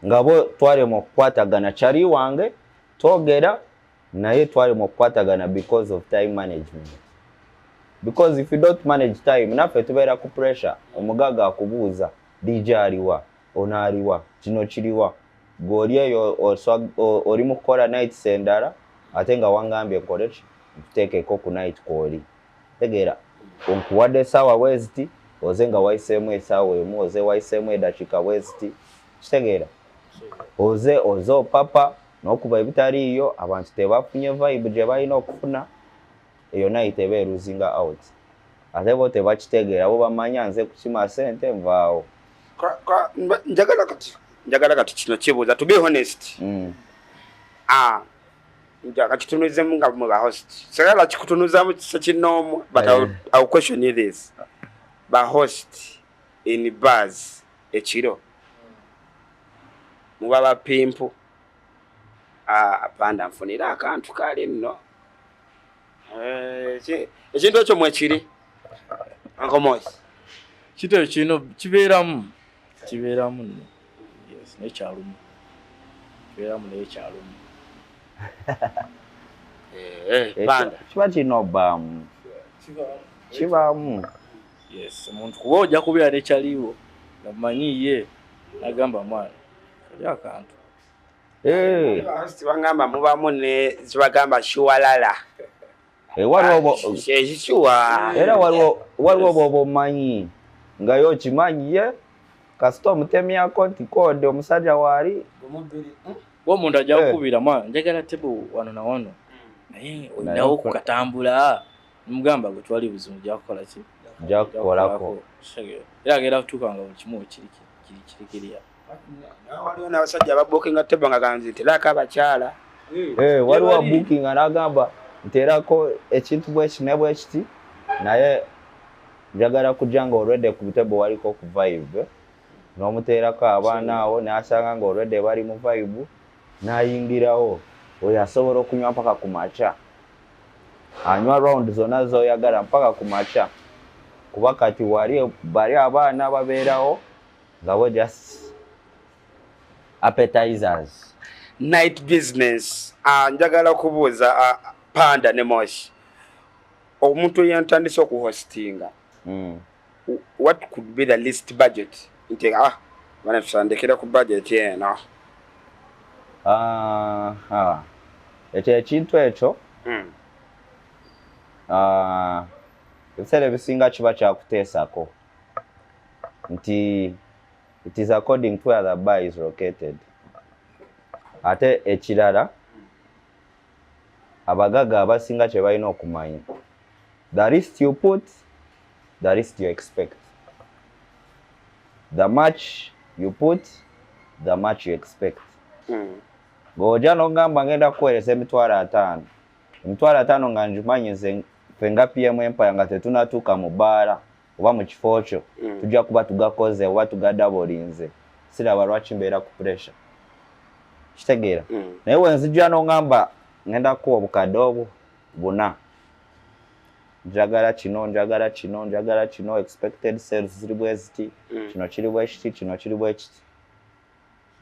nga bo twarema okukwatagana kyali wange twogera naye twarema okukwatagana because of time management because if you don't manage time naffe tubeera ku pressure omugaga akubuuza DJ aliwa ono aliwa kino kiriwa goli eyo oli mu kukola night endala ate nga wangambye nkole ki ntuteekeko ku night kwoli tegeera onkuwadde essaawa weziti oze nga wayiseemu essaawa emu oze wayiseemu eddakiika weziti kitegeera oze opapa n'okuba ebitaliiyo abantu tebafunye vibe gye balina okufuna eyo night eba eruzinga out ate bo tebakitegeera bo bamanya nze kukima ssente nvaawo njagala kati kino kibuuza to be honest njagala kitunuuzemu nga mu ba host sagala kikutunuuzaamu kisa kinoomu but I'll question you this ba host in bars ekiro muba bapimpu panda nfunira akantu kali nno ekintu ekyo mwekiri ankomosi kito kino kibeeramu yes nekyalumu kibeeramu nekyalumu panda kiba kinobaamu kibaamu yes omuntu kuba ojja kubeera nekyaliwo namanyiye nagamba mwana oli akantu bangamba mubamu ne zibagamba shuwalala era waliwo bwoba omanyi nga yo okimanyiye kasita omutemyako nti kode omusajja waali omuntu ajja kukubira mwana njagala tebo wano na wano naye olinawo kukatambula mugamba gwe twali buzimu gyakukola ki gyakukolako era agenda kutuuka nga buli kimu kirikirya waliwo n'abasajja ababuukinga tebo nga ganzi nti laka abakyala waliwo booking anagamba nterako ekintu bweki ne bwekiti naye njagala kujja nga olwedde ku tebo waliko ku vibe n'omuteerako abaana awo n'asanga nga olwedde bali mu vibe n'ayingirawo oyo asobola okunywa mpaka ku makya anywa round zonna z'oyagala mpaka ku makya kuba kati bali abaana babeerawo nga bo just appetizers night business njagala kubuuza Panda ne Moshi omuntu yantandise okuhostinga what could be the least budget nti bana tusandikira ku budget yena ekyo ekintu ekyo ebiseera ebisinga kiba kyakuteesako nti it is according to where the bar is located. Ate ekirala abagaga abasinga kye balina okumanya, the least you put, the least you expect. The much you put, the much you expect. Ng'ojja n'ogamba ngenda kukuweereza $5,000. $5,000 nga njimanyi nze ffe nga PM Empire nga tetunatuuka mu bbaala oba mu kifo kyo tujja kuba tugakoze oba tugaddabolinze. Siraba lwaki mbeera ku pressure. Kitegeera? Naye bwe nzijja n'ogamba ngenda kukuwa obukadde obwo 4. Njagala kino, njagala kino, njagala kino, expected sales ziri bwe ziti, kino kiri bwe kiti, kino kiri bwe kiti.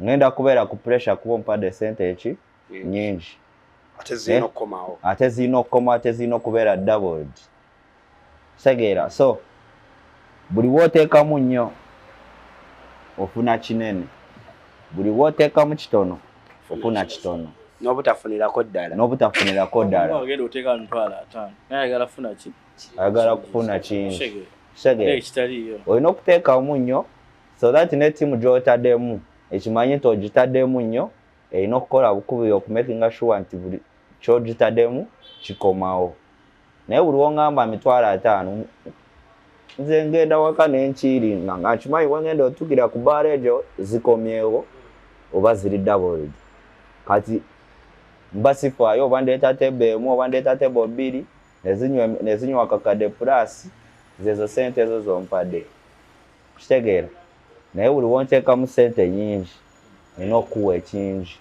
Ngenda kubeera ku pressure kuba ompadde sente eki nyingi. Ate zino komawo. Ate zino okoma, ate zino kubeera doubled. Kitegeera? So buli wooteekamu nnyo ofuna kinene. Buli wooteekamu kitono ofuna kitono. N'obutafunirako ddala. N'obutafunirako ddala. Ogenda oteeka $5,000. Naye ayagala kufuna ki? Ayagala kufuna kingi. Kitegeera? Ekitaliiyo. Olina okuteekamu nnyo so that ne ttiimu gy'otaddemu ekimanyi nti ogitaddemu nnyo erina okukola bukubi okumakinga sure nti buli ky'ogitaddemu kikomawo. Naye buli wongamba $5,000 nze ngenda waka n'enkiiringa nga nkimanyi wengenda otukira ku bbaala egyo zikomyewo oba ziri doubled. Kati mba sifaayo oba ndeeta tebo emu oba ndeeta tebo 2 nezinywa kakadde plus zezo sente ezo zompadde. Kitegeera? Naye buli wonteekamu sente nyingi nina okuwa ekingi.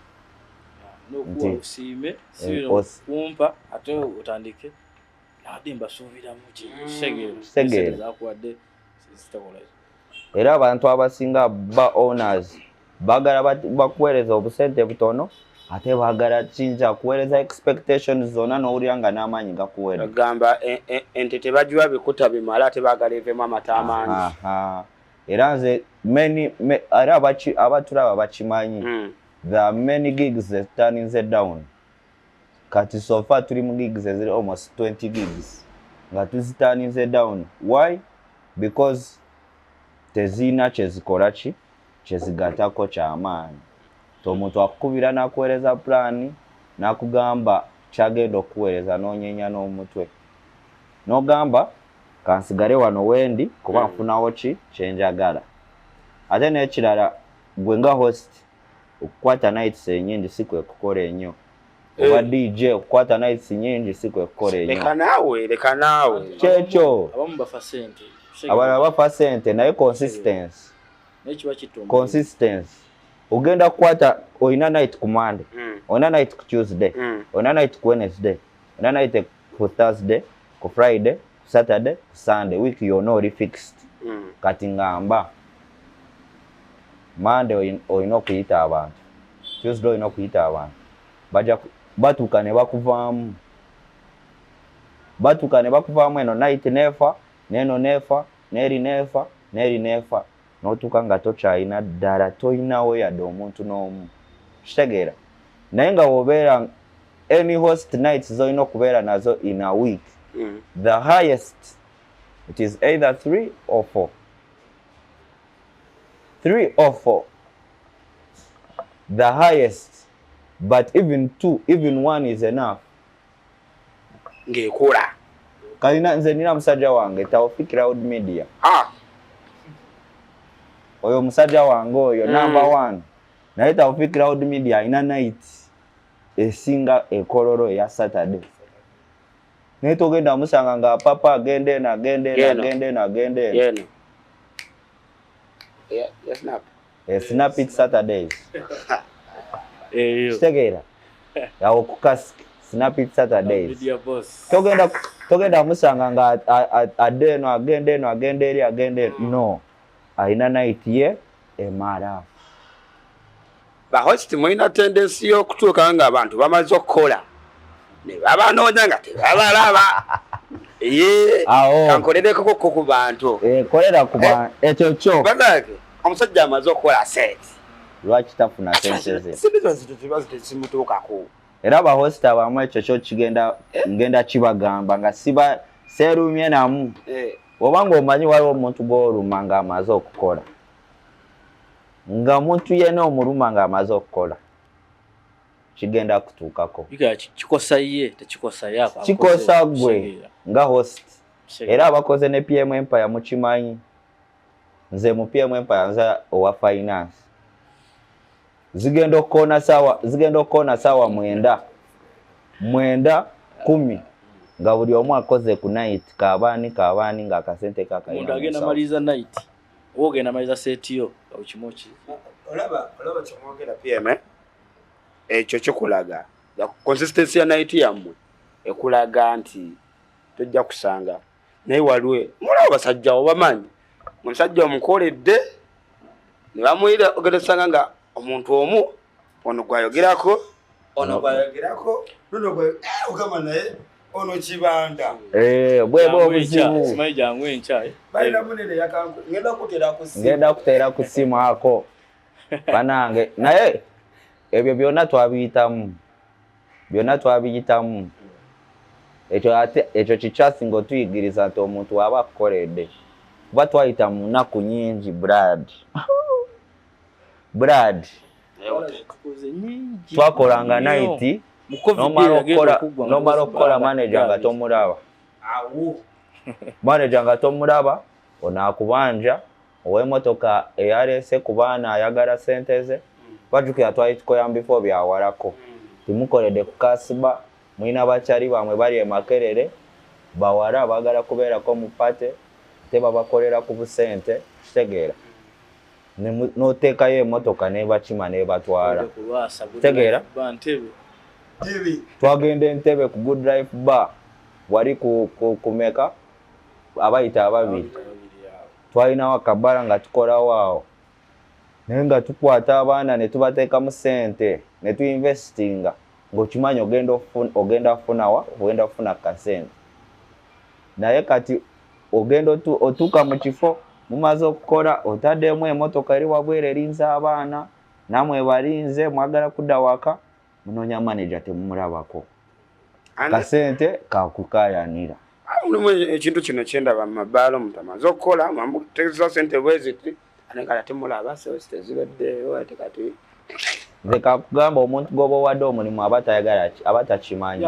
N'okuwa osiime sibira kumpa ate otandike nawadde mbasuubiramu ki. Kitegeera? Zakuwadde zitakola. Era abantu abasinga ba owners baagala bakuweereza obusente butono ate baagala kinja kuweereza expectations zonna n'owulira nga n'amaanyi gakuweereza. Agamba ente tebagiwa bikuta bimala ate baagala evemu amata amangi. Era nze era abatulaba bakimanyi. There are many gigs that turning down. Kati so far tuli mu gigs eziri almost 20 gigs nga tuziturning down. Why? Because tezina kyezikola ki kyezigatako kyamaanyi. Omuntu akukubira n'akuweereza pulaani n'akugamba kyagenda okuweereza n'onyenya n'omutwe. N'ogamba kansigale wano wendi kuba nfunawo ki kyenjagala. Ate n'ekirala gwe nga host okukwata nights ennyingi si kwe kukola ennyo. Oba DJ okukwata nights nyingi si kwe kukola ennyo. Leka naawe. Kyekyo. Abamu bafa sente. Abalala bafa sente naye consistency. N'ekiba kitumba. Consistency. Ogenda kukwata olina night ku Monday, olina night ku Tuesday, olina night ku Wednesday, olina night ku Thursday, ku Friday, ku Saturday, ku Sunday. Week yonna oli fixed. Kati ngamba Monday olina okuyita abantu, Tuesday olina okuyita abantu, batuuka ne bakuvaamu. Batuuka ne bakuvaamu eno night nefa, n'eno nefa, n'eri nefa, n'eri nefa. N'otuuka nga tokyalina ddala toyinawo yadde omuntu n'omu. Kitegeera? Naye nga bw'obeera any host nights z'olina okubeera nazo in a week, the highest it is either 3 or 4. 3 or 4. The highest, but even 2, even 1 is enough. Ng'ekola. Kalina nze nina musajja wange Taufik Cloud Media. Oyo musajja wange oyo number 1. Naye Taufik Cloud Media ina night esinga ekololo ya Saturday. Naye togenda musanga nga papa agende na agende. Yeah, snap. Snap it Saturdays. Kitegeera? Yawo ku kask Snap it Saturdays. Togenda musanga nga adeno agende eri. No. Aina night ye emara. Ba host mwina tendency y'okutuuka nga abantu bamaze okukola ne babanoonya nga tebabalaba. Kankolereko ku bantu. Kolera ku bantu. Ekyo kyo. Bagage omusajja amaze okukola set. Lwaki tafuna sente ze? Sindizo zimutuukako. Era ba host abamu ekyo kyo ngenda kibagamba nga siba serumye namu. obanga omanyi waliwo omuntu gw'oluma nga amaze okukola nga muntu yena omuluma nga amaze okukola kigenda kutuukako kikosa ye tekikosa yako kikosa gwe nga host era abakoze ne PM Empire mukimanyi nze mu PM Empire nze owa finance zigenda okona sawa mwenda 10 nga buli omu akoze ku night kabaani nga akasente kakayina omuntu agenda maliza night ogenda maliza set yo ukimochi olaba kimwogera PM ekyo kikulaga consistency ya night yammwe ekulaga nti tojja kusanga naye waliwe mulaba basajja obamanyi omusajja omukoledde ne bamuyira ogenda sanga nga omuntu omu ono gwayogerako nono gwe ugamba naye ono kibanda bwebo obuzibu simanyi jangu encha balina munene yakangu ngenda kutera ku simu ako banange naye ebyo byonna twabiyitamu ekyo kikyasinga otuyigiriza nti omuntu waba akukoledde kuba twayita mu nnaku nyingi brad twakolanga night nomala okukola manager nga tomulaba onaakubanja ow'emmotoka eyalese ku baana ayagala sente ze bajjukira twali tukoyambifo byawalako timukoledde ku kasiba mulina bakyali bamwe bali e Makerere bawala baagala kubeerako mu pate te babakolera ku busente kitegeera n'oteekayo emmotoka n'ebakima n'ebatwala kitegeera twagenda Entebbe ku Good Life Bar wali kumeka abayita ababiri twalinawo akabbala nga tukolawo awo naye nga tukwata abaana ne tubateekamu sente ne tuinvestinga ng'okimanyi ogenda kufuna kasente naye kati ogenda otuuka mu kifo mumaze okukola otaddemu emmotoka eri wabwere erinza abaana namwe balinze mwagala kudda waka munoonya manager temumulabako kasente kakukayanira mulimu ekintu kino kyendaba mu mabaalo mutamaze okukola mwamutegeeza sente bweziti anekala temulaba sosite zibaddeyo ate kati nze kakugamba omuntu goba owadde omulimu abatakimanyi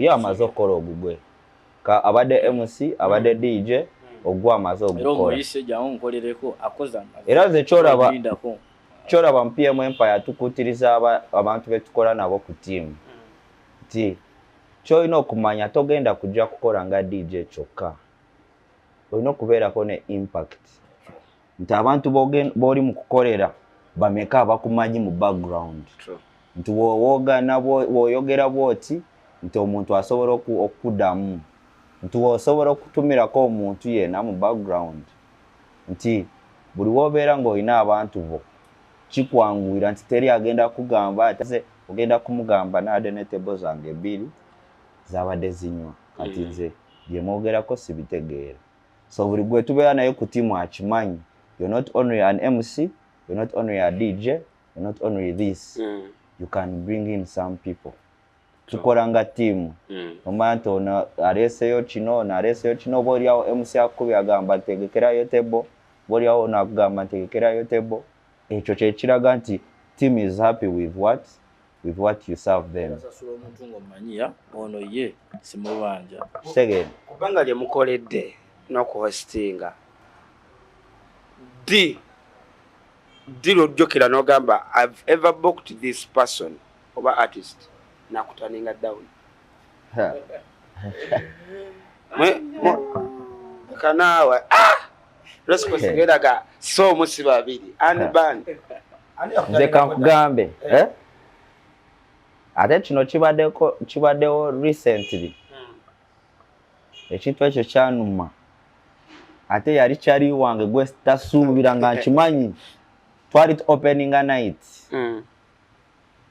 amaze okukola ogugwe abadde MC abadde DJ ogwo amaze ogukola era nze kyolaba mu PM Empire tukutiriza abantu betukola nabo ku tiimu nti kyolina okumanya togenda kujja kukola nga DJ kyokka olina okubeerako ne impact nti abantu b'oli mu kukolera bameka abakumanyi mu background nti woyogera bwoti nti omuntu asobola okuddamu nti wosobola okutumirako omuntu yena mu background nti buli wobeera ng'olina abantu bo kikwanguira nti teri agenda kugamba ate ogenda kumugamba naade ne tebo zange 2 zabadde zinywa kati nze bye mwogerako sibitegeera so buli gwe tubeera naye ku tiimu akimanyi you're not only an MC, you're not only a DJ, you're not only this. You can bring in some people. Tukola nga team. Omanta ono aleseyo kino boli awo MC akubi agamba tegekerayo tebo, boli awo nakugamba tegekerayo tebo. Ekyo kye kiraga nti team is happy with what you serve them. Sasula omuntu ng'omanyiya ono ye simubanja. Tegere. Kubanga lye mukoledde n'okuhostinga. Lojjokera n'ogamba I've ever booked this person oba artist nakutaninga down. Kanawa response geraga so musiba abiri and band. Nze kankugambe ate kino kibaddewo recently ekintu ekyo kyanuma ate yali kyali wange gwe tasuubira nga nkimanyi twali opening a night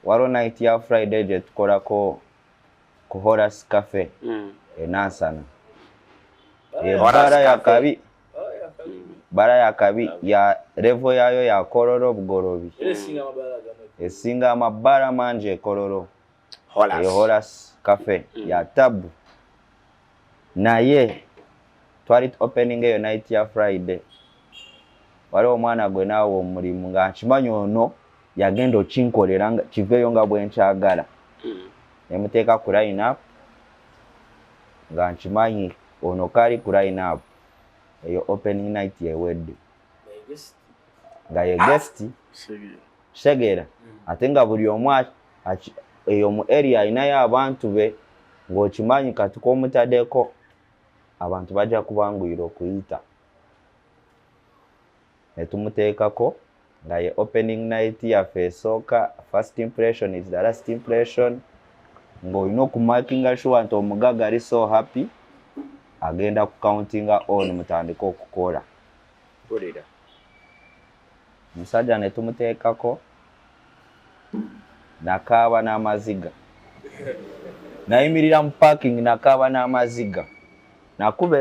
waliwo night ya Friday gye tukolako ku Horace Cafe Nansana bara ya kabi ya revo yayo ya Kololo Bugorobi esinga amabala mangi e Kololo Horace Cafe ya tabu naye twali opening eyo night ya Friday. Waliwo omwana gwe naawe omulimu nga nkimanyi ono yagenda okinkolera nga kiveeyo nga bwe nkyagala. Ne muteeka ku line up nga nkimanyi ono kaali ku line up eyo opening night yewedde. Nga ye guest kitegeera ate nga buli omu eyo mu area ayinayo abantu be ng'okimanyi kati k'omutaddeko abantu bajja kubanguyira okuyita. Ne tumuteekako nga ye opening night yaffe esooka. First impression is the last impression. Ng'olina okumakinga sure nti omugaga ali so happy agenda ku countinga on mutandika okukola. Musajja ne tumuteekako nakaaba n'amaziga. Nayimirira mu parking nakaaba n'amaziga. Nakuba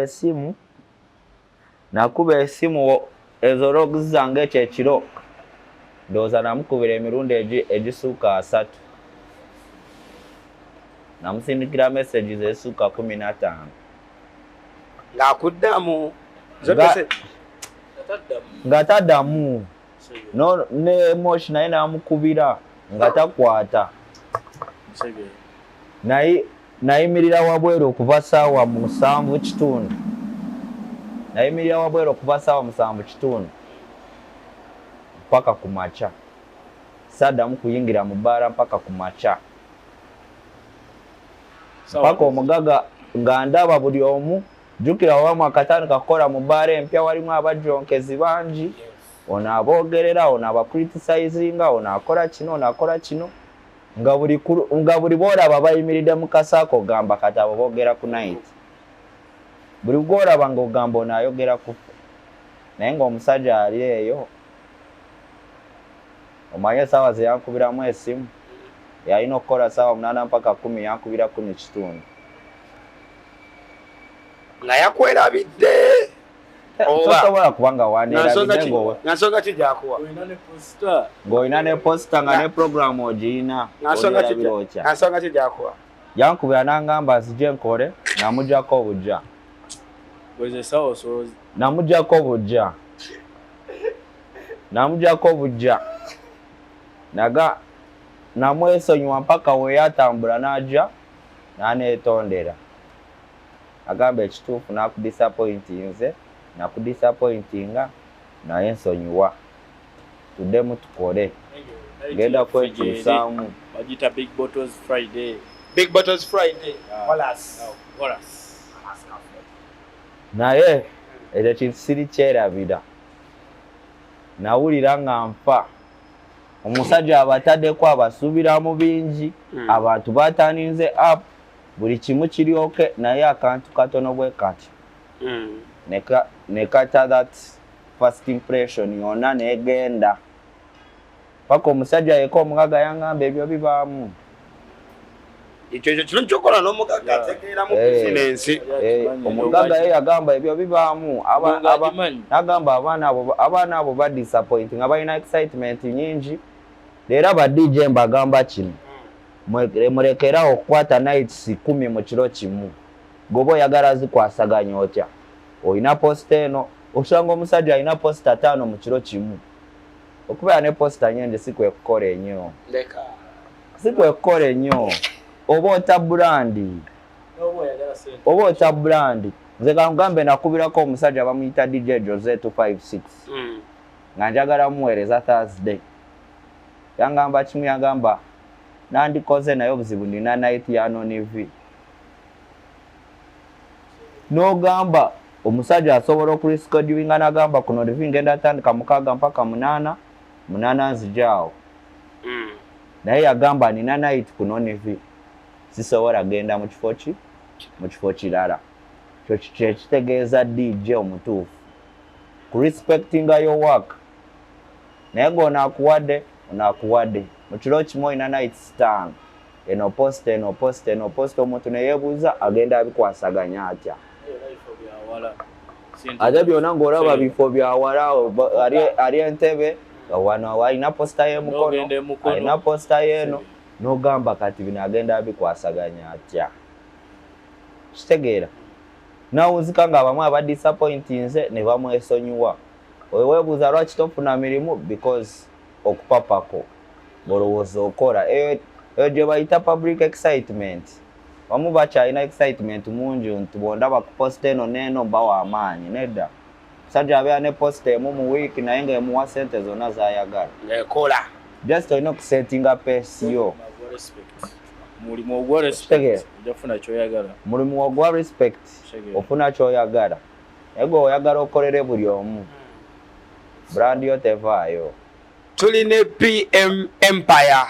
esimu ezo logs zange ekyekiro ndowooza namukubira emirundi egisuuka 3. Namusindikira messages ezisuuka 15. Ng'akuddamu nga taddamu ne emotion naye namukubira nga takwata. Nayimirira wabweru okuva ssaawa 7:30. Nayimirira wabweru okuva ssaawa 7:30 mpaka ku makya. Saddamu kuyingira mu bbaara mpaka ku makya. Mpaka omugaga nga ndaba buli omu jjukira wamu akatandika kukola mu bbaara empya walimu abajjonkezi bangi. Ono aboogerera, ono abacriticinga, ono akola kino, ono akola kino. Nga buli bw'olaba bayimiridde mu kasaako ogamba kati abo boogera ku night. Buli bw'olaba ng'ogamba ono ayogera ku ffe. Naye ng'omusajja ali eyo omanye essaawa ze yankubiramu esimu yalina okukola ssaawa 8 mpaka 10 yankubira 10:30. Nga yakwerabidde tosobola kuba nga wandeerabidde ngansonga ki gyakuwa ng'olina ne posta nga ne programu ogiyina ngansonga ki gyakuwa. Yankubira n'angamba nzije nkole namugyako obujja. Namugyako obujja namwesonyiwa mpaka we yatambula n'ajja n'aneetondera. Agamba ekituufu nakudisappointinze nakudisappointinga naye nsonyiwa tuddemu tukole genda kwekyusaamu. Bagita Big Bottles Friday. Naye ekyo kintu siri kyerabira. Nawulira nga nfa. Omusajja abataddeko abasuubiramu bingi. Abantu bataninze up buli kimu kiryoke naye akantu katono bwe kati. Nekata that first impression yonna negenda. Paka omusajja yeko omugaga yangamba ebyo bibaamu. Ekyo kino kyokola n'omugaga ategeera mu bizinensi. Omugaga ye yagamba ebyo bibaamu. Nagamba abaana abo ba disappointing abalina excitement nyingi. Leero ba DJ mbagamba kino. Mulekera okukwata nights 10 mu kiro kimu. Gobo oyagala zikwasaganya otya. Oyina posta eno osanga omusajja alina posta 5 mu kiro kimu. Okubeera ne posta nyingi sikwekukola ennyo. Sikwekukola ennyo. Oba ota brandi. Nze kangambe nakubirako omusajja bamuyita DJ Jose 256. Nga njagala muweereza Thursday. Yangamba kimu yagamba nandikoze naye obuzibu nina night ya non-EV. N'ogamba omusajja asobola okuliskoduinga n'agamba ku non-EV ngenda tandika 6 mpaka 8 nzijaawo. Naye yagamba nina night ku non-EV. Sisobola genda mu kifo kirala. Kyo kitegeeza DJ omutuufu. Ku respectinga your work. Naye ng'onaakuwadde mu kiro kimu olina night stand. Eno post omuntu ne yeebuuza agenda abikwasaganya atya. Ate byonna ng'olaba bifo bya wala ali Entebbe wano alina posta y'emukono alina posta y'eno n'ogamba kati bino agenda abikwasaganya atya. Kitegeera nawuzika nga abamu aba disappointinze ne bamwesonyiwa weweebuuza lwaki tofuna mirimu because okupapako olowooza okola eyo gye bayita public excitement bamu bakyalina excitement mungi nti bondaba kuposta eno neeno bawa amaanyi nedda musajja abeera ne posta emu mu wiiki naye ng'emuwa sente zonna z'ayagala ng'ekola just olina okusetinga peesi yo mulimu ogwa respect ojafuna kyoyagala mulimu ogwa respect ofuna kyoyagala naye gwe oyagala okolere buli omu brand yo tevaayo tuli ne PM Empire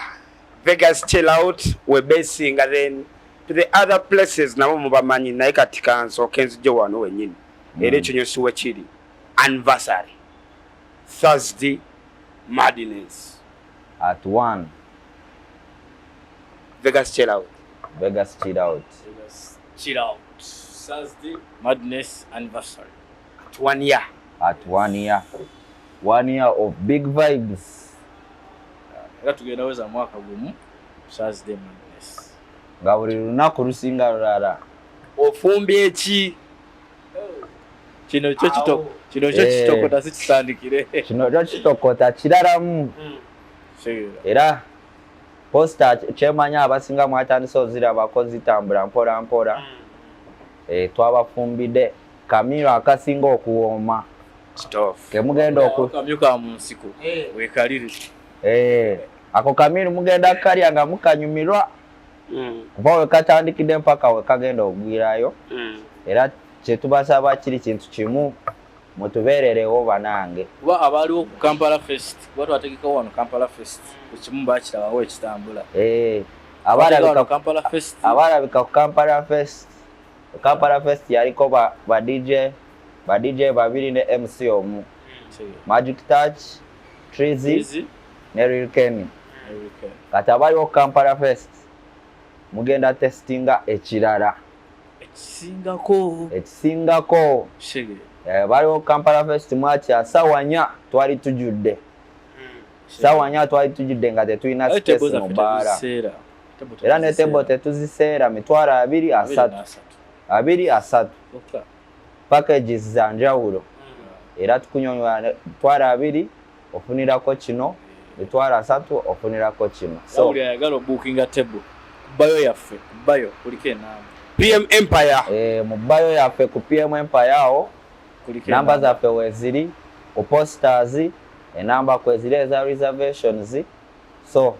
Vegas chill out we basing and then to the other places nabo mubamanyi naye kati kansooka enzije wano wenyini era ekinyusi wekiri anniversary Thursday Madness at 1 Vegas chill out Thursday Madness anniversary at 1 year at 1 year 1 year of big vibes era tugenda weza mwaka gumu Thursday Madness nga buli lunaku lusinga lulala ofumbye eki kino kyo kitokota sikisandikire kino kyo kitokota kiralamu era posta kyemanya abasinga mwatandise ozirabako zitambula mpola mpola twabafumbidde kamiro akasinga okuwooma kemugenda okamyuka mu nsiko wekalire ako kamiro mugenda kalya nga mukanyumirwa kuva wekatandikidde mpaka wekagenda ogwirayo era kyetubasaba kiri kintu kimu mutubeererewo banange kuba abaaliwo ku Kampala Fest kuba twategekawo wano Kampala Fest ekimu bakirabawo ekitambula abalabika ku Kampala Fest yaliko ba DJ babiri ne MC omu Magic Touch Trizy ne Real Kenny kati abaliwo Kampala Fest mugenda testinga ekirala ekisingako baliwo Kampala Fest mwatya sawanya twali tujudde nga tetulina space mu baara era ne tebo tetuziseera mitwalo 23 packages za njawulo era tukunyonyola mitwalo 2 ofunirako kino mitwalo 3 ofunirako kino so buli ayagala bookinga table bayo yaffe bayo kuliko enamba PM Empire mu bayo yaffe ku PM Empire awo namba zaffe weziri ku posters enamba kweziri eza reservations so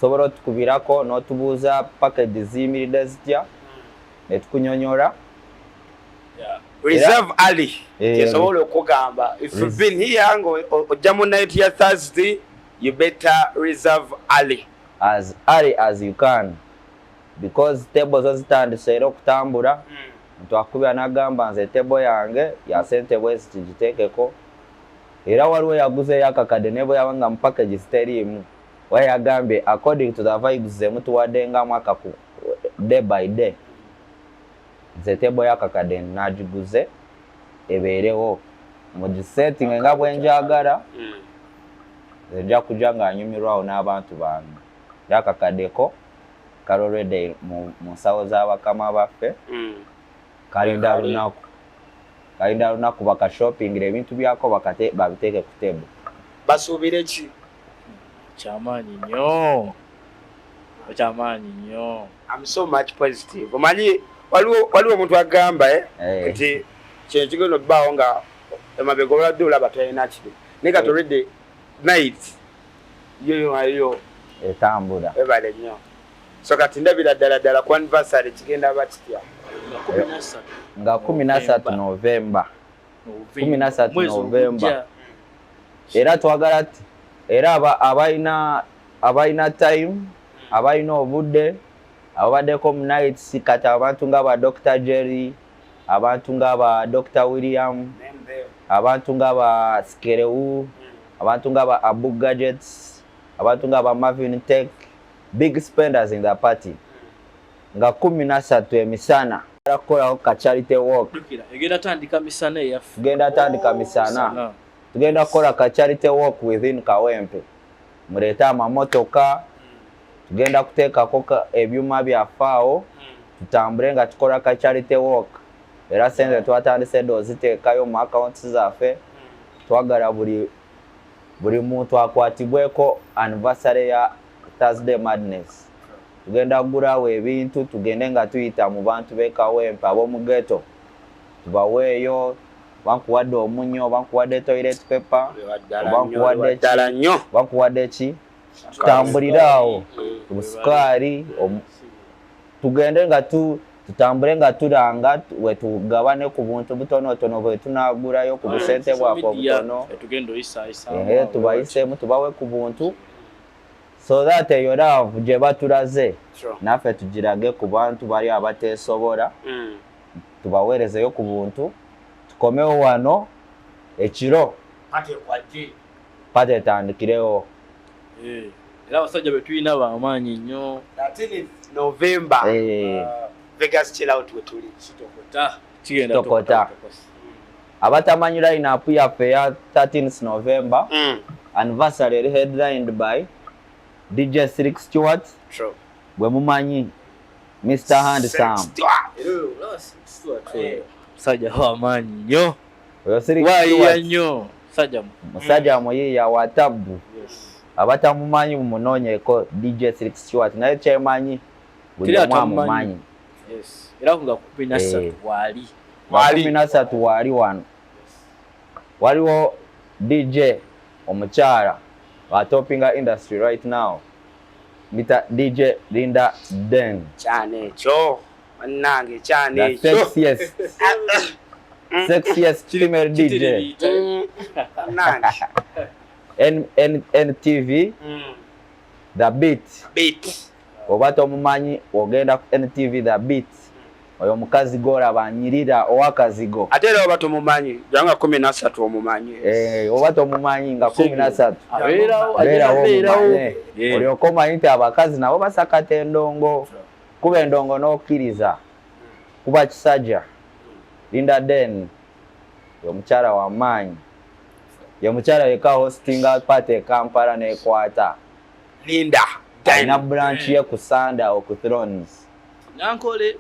sobola otukubirako n'otubuuza package ziyimiridde zitya ne tukunyonyola reserve early tesobola okugamba if you've been here ngo ojja mu night ya Thursday you better reserve early as you can because table zo zitandise era okutambula ntwakubya nagamba nze table yange ya sente bwezi tugiteekeko era waliwo yaguzeeyo akakadde ne bwe yabanga mu package ziteriimu we yagambye according to the vibes zemutuwaddengamu akaku day by day nze table y'akakadde nagiguze ebeerewo mugisetting nga bwenjagala nja kujja nga anyumirwawo n'abantu bange era akakaddeko kalolwedde mu nsawo z'abakama baffe kalinda lunaku bakashoppingira ebintu byako babiteeke ku table basuubire ki kyamaanyi nnyo I'm so much positive omanyi waliwo omuntu agamba nti kino kigenda obbaawo nga emabega oladde olaba talina kiri naye kati olwedde night yoyo etambula ebale nnyo so kati ndabira ddala ku anniversary kigenda bakitya nga 13 November 13 November era twagala era abalina time abalina obudde ababaddeko mu nights kati abantu nga ba Dr. Jerry abantu nga ba Dr. William abantu nga ba Skerewu abantu nga ba Abu Gadgets abantu nga ba Marvin Tech big spenders in the party nga 13 emisana akola ka charity walk egenda tandika misana yaffe tugenda kola ka charity walk within Kawempe muleta amamotoka tugenda kuteekako ebyuma byafaawo tutambule nga tukola ka charity walk era sente twatandise doziteekayo mu accounts zaffe twagala buli muntu akwatibweko anniversary ya Thursday Madness tugenda kugulawo ebintu tugende nga tuyita mu bantu b'ekawempe ab'omu ghetto tubaweeyo bankuwadde omunyo bankuwadde toilet paper bankuwadde ki tutambuliraawo obusukaali tugende nga tutambule nga tulanga we tugabane ku buntu butonotono bwe tunagulayo ku busente bwaffe obutono tubayiseemu tubawe ku buntu so that eyo love gye batulaze naffe tugirage ku bantu bali abateesobola tubaweerezeyo ku buntu tukomewo wano ekiro pate etandikirewo era abasajja be tulina bamaanyi nnyo 13 November Vegas chill out we tuli Tokota abatamanyi line-up yaffe ya 13 November anniversary headlined by DJ Slick Stewart bwe mumanyi Mr. Handsome musajja wamaanyi nnyo oyo Slick wayiya nnyo musajja muyiiya wa tabu abatamumanyi mumunoonyeko DJ Slick Stewart naye kyemanyi buli omu amumanyi era nga 13 wali 13 wali wano waliwo DJ omukyala atopinga industry right now Mr. DJ Linda Den cyane ekyo annange cyane ekyo sexiest female DJ annange NTV The Beat oba tomumanyi ogenda ku NTV The Beat oyo mukazi golaba anyirira owakazigo ate era oba tomumanyi janga 13 omumanyi oba tomumanyi nga 13 abeerawo olyoka omanyi nti abakazi nabo basakata endongo kuba endongo n'okkiriza kuba kisajja Linda Den omukyala w'amaanyi ye mukyala yeka hostinga party e Kampala n'ekwata Linda alina branch ye ku Sandawe ku Thrones nankole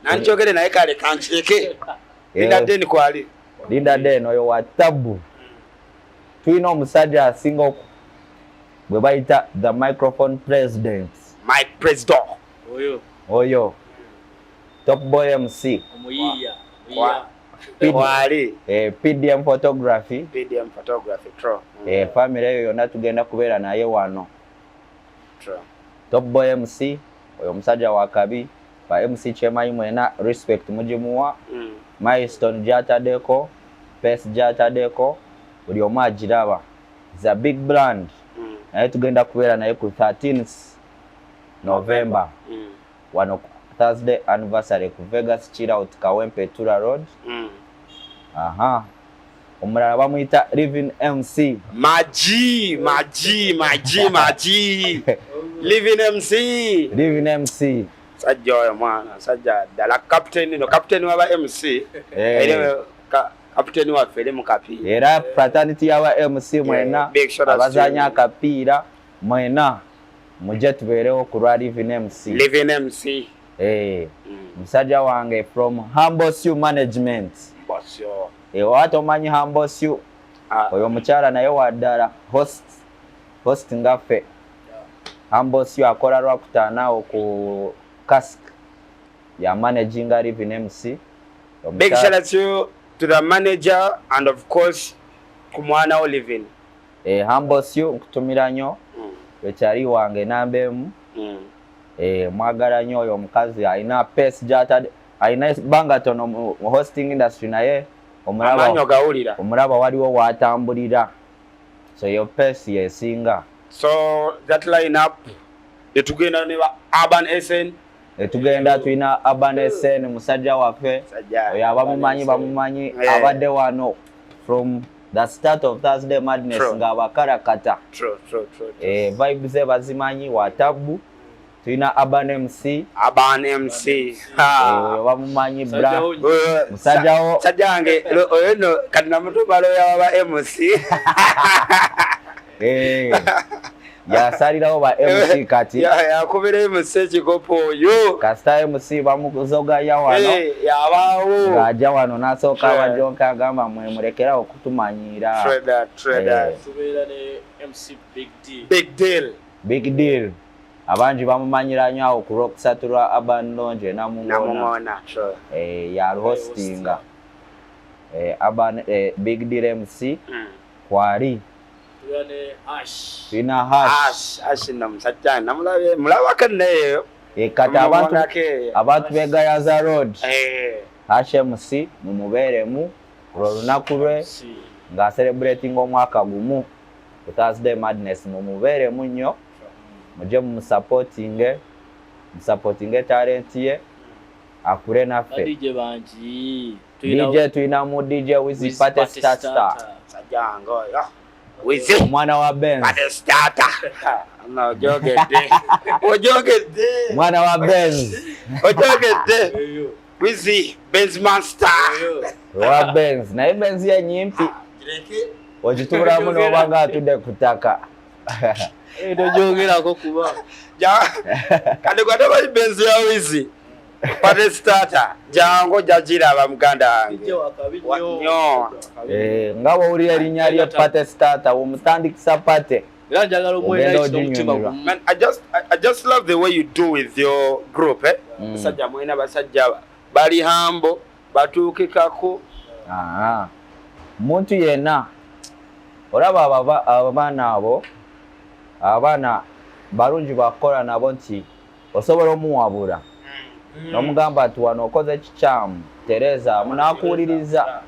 nanjogere naye kale kankireke Linda Den kwali Linda Den oyo wa tabu tulina omusajja asinga bwe bayita the microphone president Mike President oyo Top Boy MC omuyiiya wali PDM photography true family eyo yonna tugenda kubeera naye wano true Top Boy MC oyo omusajja wa kabi ba MC chemanyi mwena respect mujimuwa milestone gyataddeko pace gyataddeko buli omu agiraba is a big brand naye tugenda kubeera naye ku 13 November wano Thursday anniversary ku Vegas Chill Out Kawempe Tura Road omulala bamuyita Living MC Maji Living MC sajja oyo mwana sajja ddala captain waba MC captain waffe eri mu kapiira era fraternity y'aba MC mwena abazanya akapiira mwena mujje tubeerewo ku lwa Living MC musajja wange from Humble Sue Management watomanyi Humble Sue oyo mukyala naye waddala host ngaffe Humble Sue akola lwakutaanaawo ku Cask ya managinga Living MC big shout out to the manager and of course ku mwana wo Living Humble Sue nkutumira nnyo ekyali wange nambemu mwagala nnyo oyo omukazi alina pace gyatadde alina ebbanga tono mu hosting industry naye omulaba waliwo watambulira so yo pace yesinga so that line up etugenda ne Urban SN etugenda tulina Urban SN musajja waffe oyo bamumanyi abadde wano from the start of Thursday Madness ng'abakarakata vibes ze bazimanyi wa tabu tulina Urban MC oyo bamumanyi bra musajjawo sajjange oyo no kati namutubalo yaba MC yasalirawo ba MC kati yakubira MC kikopo yo kasita MC bamuzoga ya wano yabawo ngajja wano nasooka abajonka agamba mwe murekera okutumanyira trader tubeera ne MC Big Deal abanji bamumanyira nnyo awo ku Rocksatura Urban Lounge namungona ya hostinga Urban Big Deal MC kwali Tina Hash na msajja namulabe mulaba kanneyo kati abantu begayaza road Hash MC mumubeeremu olunaku lwe nga celebrating omwaka gumu Thursday Madness mumubeeremu nnyo muje mumusupporting talent ye akure naffe DJ banji tuina mu DJ Wizzy Pate Starter sajango Wizzy omwana wa Benz Pate Starter no jogede mwana wa Benz ojogede Wizzy Benz Master wa Benz na Benz ya nyimpi ojitubura muno banga atude kutaka jogerako kuba kale kwa bali Benz ya Wizzy Pate Starter jango jajira aba muganda wange nyo ngabo uri erinya lya Pate Starter umutandikisa Pate man, I just love the way you do with your group basajja mwena basajja bali hambo batukikako muntu yena olaba abana balungi bakola nabo nti osobola omuwabula nomugamba ati wano okoze kikyamu Tereza munakuwuliriza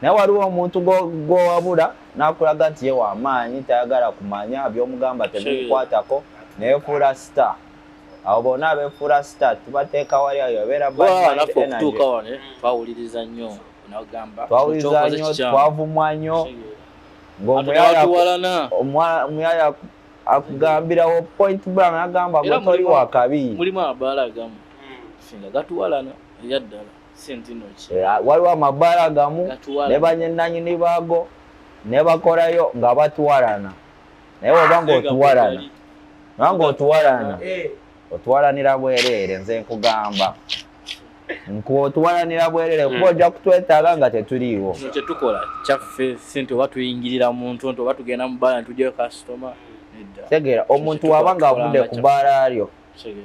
naye waliwo omuntu gwowabula nakulaga nti ye wamaanyi tayagala kumanya byomugamba tebimukwatako naye fuula star awo bonna abefuula star tubateeka wali ayo beera twawuliriza nnyo twavumwa nnyo ng'omuyaya akugambirawo point blank agamba gwe toli wakabi mulimu amabaala agamu finga gatuwalana eyaddala sentinoki waliwo amabaala agamu ne banyennanyini baago ne bakolayo nga batuwalana naye oba ng'otuwalana nanga otuwalanira bwereere nze nkugamba otuwalanira bwereere kuba ojja kutwetaaga nga tetuliiwo kyetukola kyaffe sente oba tuyingirira muntu nti oba tugenda mu baala ntujjayo kasitoma tegeera omuntu waba ng'avudde ku baala lyo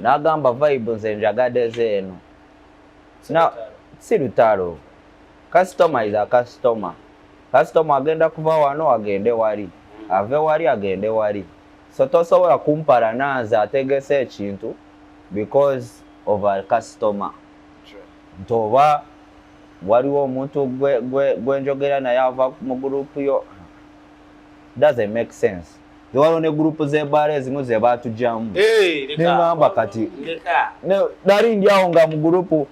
n'agamba vibe nze njagadde zeeno si lutalo customer is a customer agenda kuva wano agende wali ave wali agende wali so tosobola kumpala nanze ategese ekintu because of a customer ntoba waliwo omuntu gwenjogera naye ava mu gurupu yo doesn't make sense waliwo ne gurupu z'ebbaala ezimu ze baatujjamu nengamba kati nali ndyawo nga mu gurupu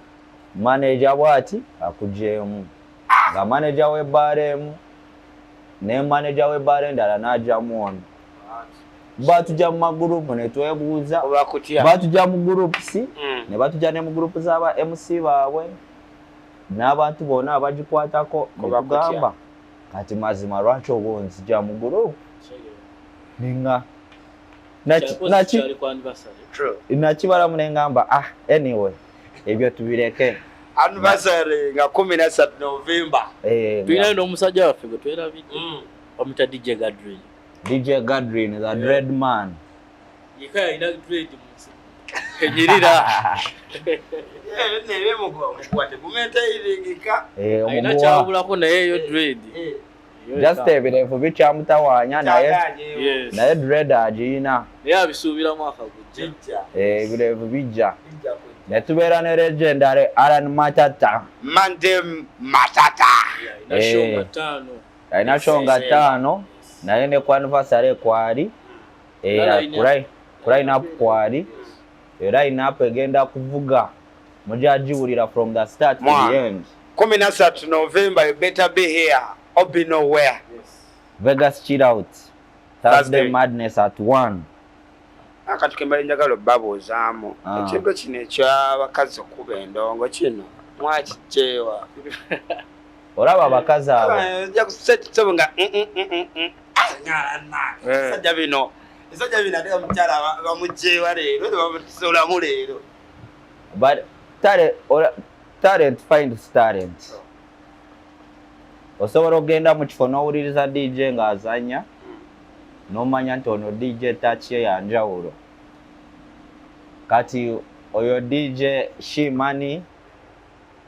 manager bwati akujeemu nga manager w'ebbaala emu ne manager w'ebbaala endala n'ajjamu ono batujja mu magurupu ne twebuuza batujja mu gurupu si ne batujja ne mu gurupu z'aba MC baabwe n'abantu bonna abagikwatako ne tugamba kati mazima lwaki oba onzija mu gurupu ninga nakibalamu ne ngamba anyway ebyo tubireke anniversary nga 13 November tulina n'omusajja waffe gwe twerabidde omita DJ Gadrin the dread man yekaya ina dread munsi kenyirira nebe mukwate kumenta iringika ina kyabulako naye yo dread just ebirevu bikyamutawanya naye dread agiina naye abisuubira mwaka gujja ebirevu bijja ne tubeera ne legendary Alan Matata Mandem Matata alina shonga 5 naye ne ku anniversary kwali ku line-up kwali line-up egenda kuvuga mujajiwulira from the start to the end 13 November you better be here or be nowhere. Vegas chill out Thursday Madness at 1 akatukembala njagalo babozaamu ekintu kino ekyabakazi okuba endongo kino mwakiceewa olaba abakazi abo ojja kusetitebo nga sajja bino Isajja binateka mukyala bamugyewa leero bamutulamu leero. But talent finds talent. Osobola ogenda mu kifo n'owuliriza DJ ng'azanya n'omanya nti ono DJ touch ye yanjawulo. Kati oyo DJ Shimani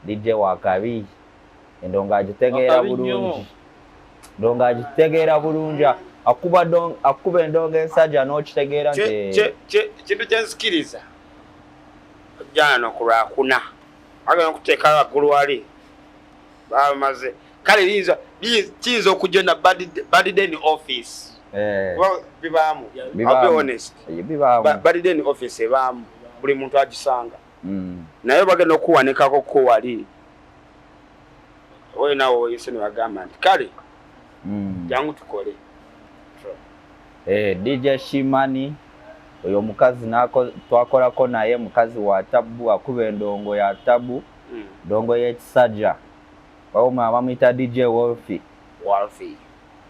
DJ wakabi endonga agitegeera bulungi. Ndonga agitegeera bulungi akuba endonga ensajja n'okitegeera nti kintu kyensikiriza jano kulwakuna agenda okuteeka waggulu wali bamaze kale kiyinza okujja na Badden office bibaamu I'll be honest Badden office ebaamu buli muntu agisanga naye bagenda okuwanikako ko wali oyo nawo yese ne bagamba nti kale jangu tukole DJ Shimani oyo mukazi twakolako naye mukazi wa Tabu akuba endongo ya Tabu ndongo y'ekisajja wawuma bamuyita DJ Wolfie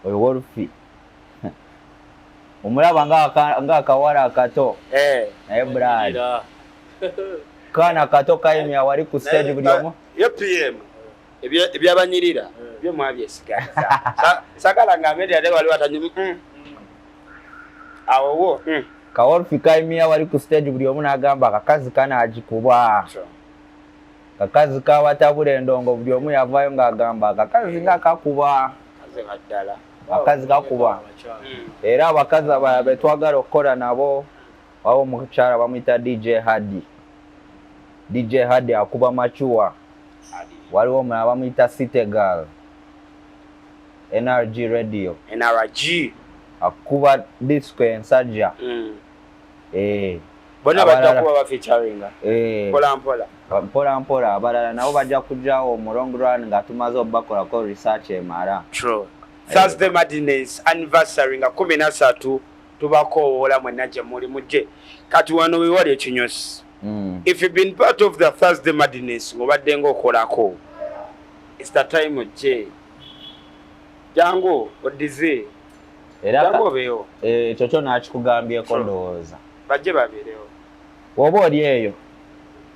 oyo Wolfie omulaba ng'akawala akato naye brad kana kato kayimya wali ku stage buli omu yo PM ebyabanyirira byo mwabyesigaza sagala ngamedi ate wali watanyumi awo ka Wolfie kayimya wali ku stage buli omu n'agamba akakazi kana agikuba kakazi kawatabula endongo buli omu yavaayo ng'agamba akakazi ng'akakuba akazi kakuba era abakazi abalala betwagala okukola nabo wawo omukyala bamuyita DJ Hadi akuba machuwa waliwo omulala bamuyita Citegal NRG radio akuba disco ensajja bona bajja kuba bafeaturinga mpola abalala nabo bajja kujjawo mu long run nga tumaze obakolako research emala. True. Thursday Madness anniversary nga 13 tubakoola mwenna gye muli mujje kati wano we wali ekinyosi. If you've been part of the Thursday Madness ngobadde ng'okolako it's the time ojje jangu odize jangu obeewo ekyo nakikugambyeko ndowooza bajje babeerewo woba oli eyo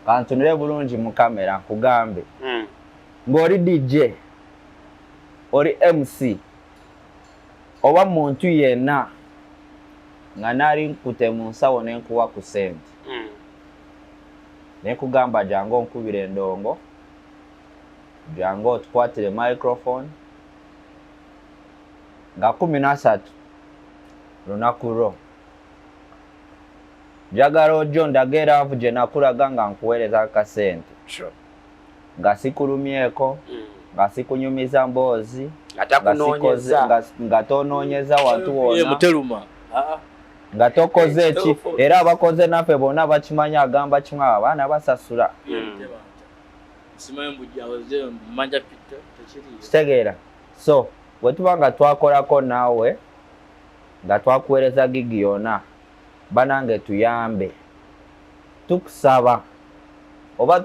kantunire bulungi mu kamera nkugambe ng'oli DJ oli MC oba muntu yenna nga nali nkute mu nsawo nenkuwa ku sente nekugamba jangu onkubira endongo jangu otukwatire microphone nga 13 lunaku lwo njagala ojjo ndagera avu gye nakulaga nga nkuweereza akasente nga sikulumyeko nga sikunyumiza mboozi nga tonoonyeza wantu wonna nga tokoze eki era abakoze naffe bonna bakimanya agamba kimwe abaana basasula kitegeera so bwetuba nga twakolako naawe nga twakuweereza gigi yonna banange tuyambe tukusaba oba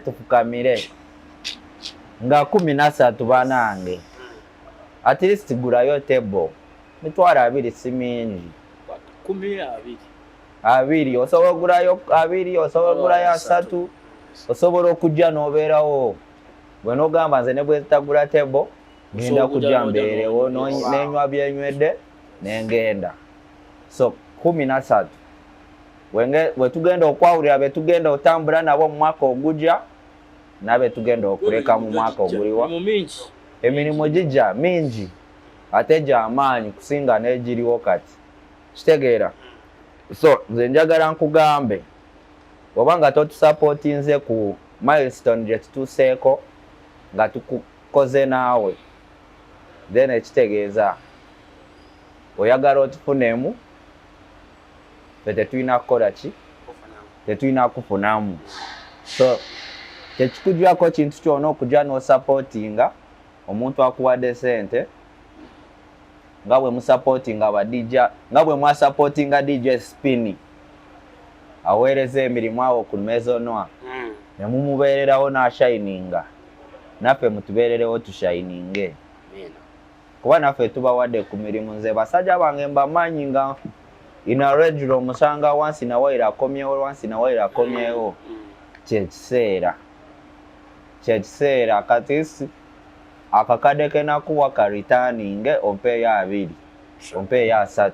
tufukamire nga 13 banange at least gulayo table mitwalo 2 si mingi 2 osobola gulayo 2 osobola gulayo 3 osobola okujja n'obeerawo bwe n'ogamba nze ne bwe zitagula table ngenda kujja mbeerewo n'enywa byenywedde n'engenda so 13 bwe tugenda okwawulira be tugenda otambula nabo mu mwaka ogujja nabe tugenda okuleka mu mwaka oguliwa emirimu gijja mingi ate gy'amaanyi kusinga n'egiriwo kati kitegeera so nze njagala nkugambe oba nga totusapootinze ku milestone gye tutuuseeko nga tukukoze naawe then ekitegeeza oyagala otufunemu tetulina kukola ki tetulina kufunamu so tekikujjako kintu kyona okujja n'osapootinga omuntu akuwadde sente nga bwe musapootinga abadija nga bwe mwasapootinga DJ Spini aweereza emirimu awo ku Maisonnoir ne mumubeererawo n'ashininga naffe mutubeererewo tushininge kuba naffe tubawadde ku mirimu nze basajja bange mbamanyi nga in a regular omusanga once in a while akomyewo once in a while akomyewo kyekiseera kati akakadde kenakuwa ka returning ompeeyo 2 ompeeyo 3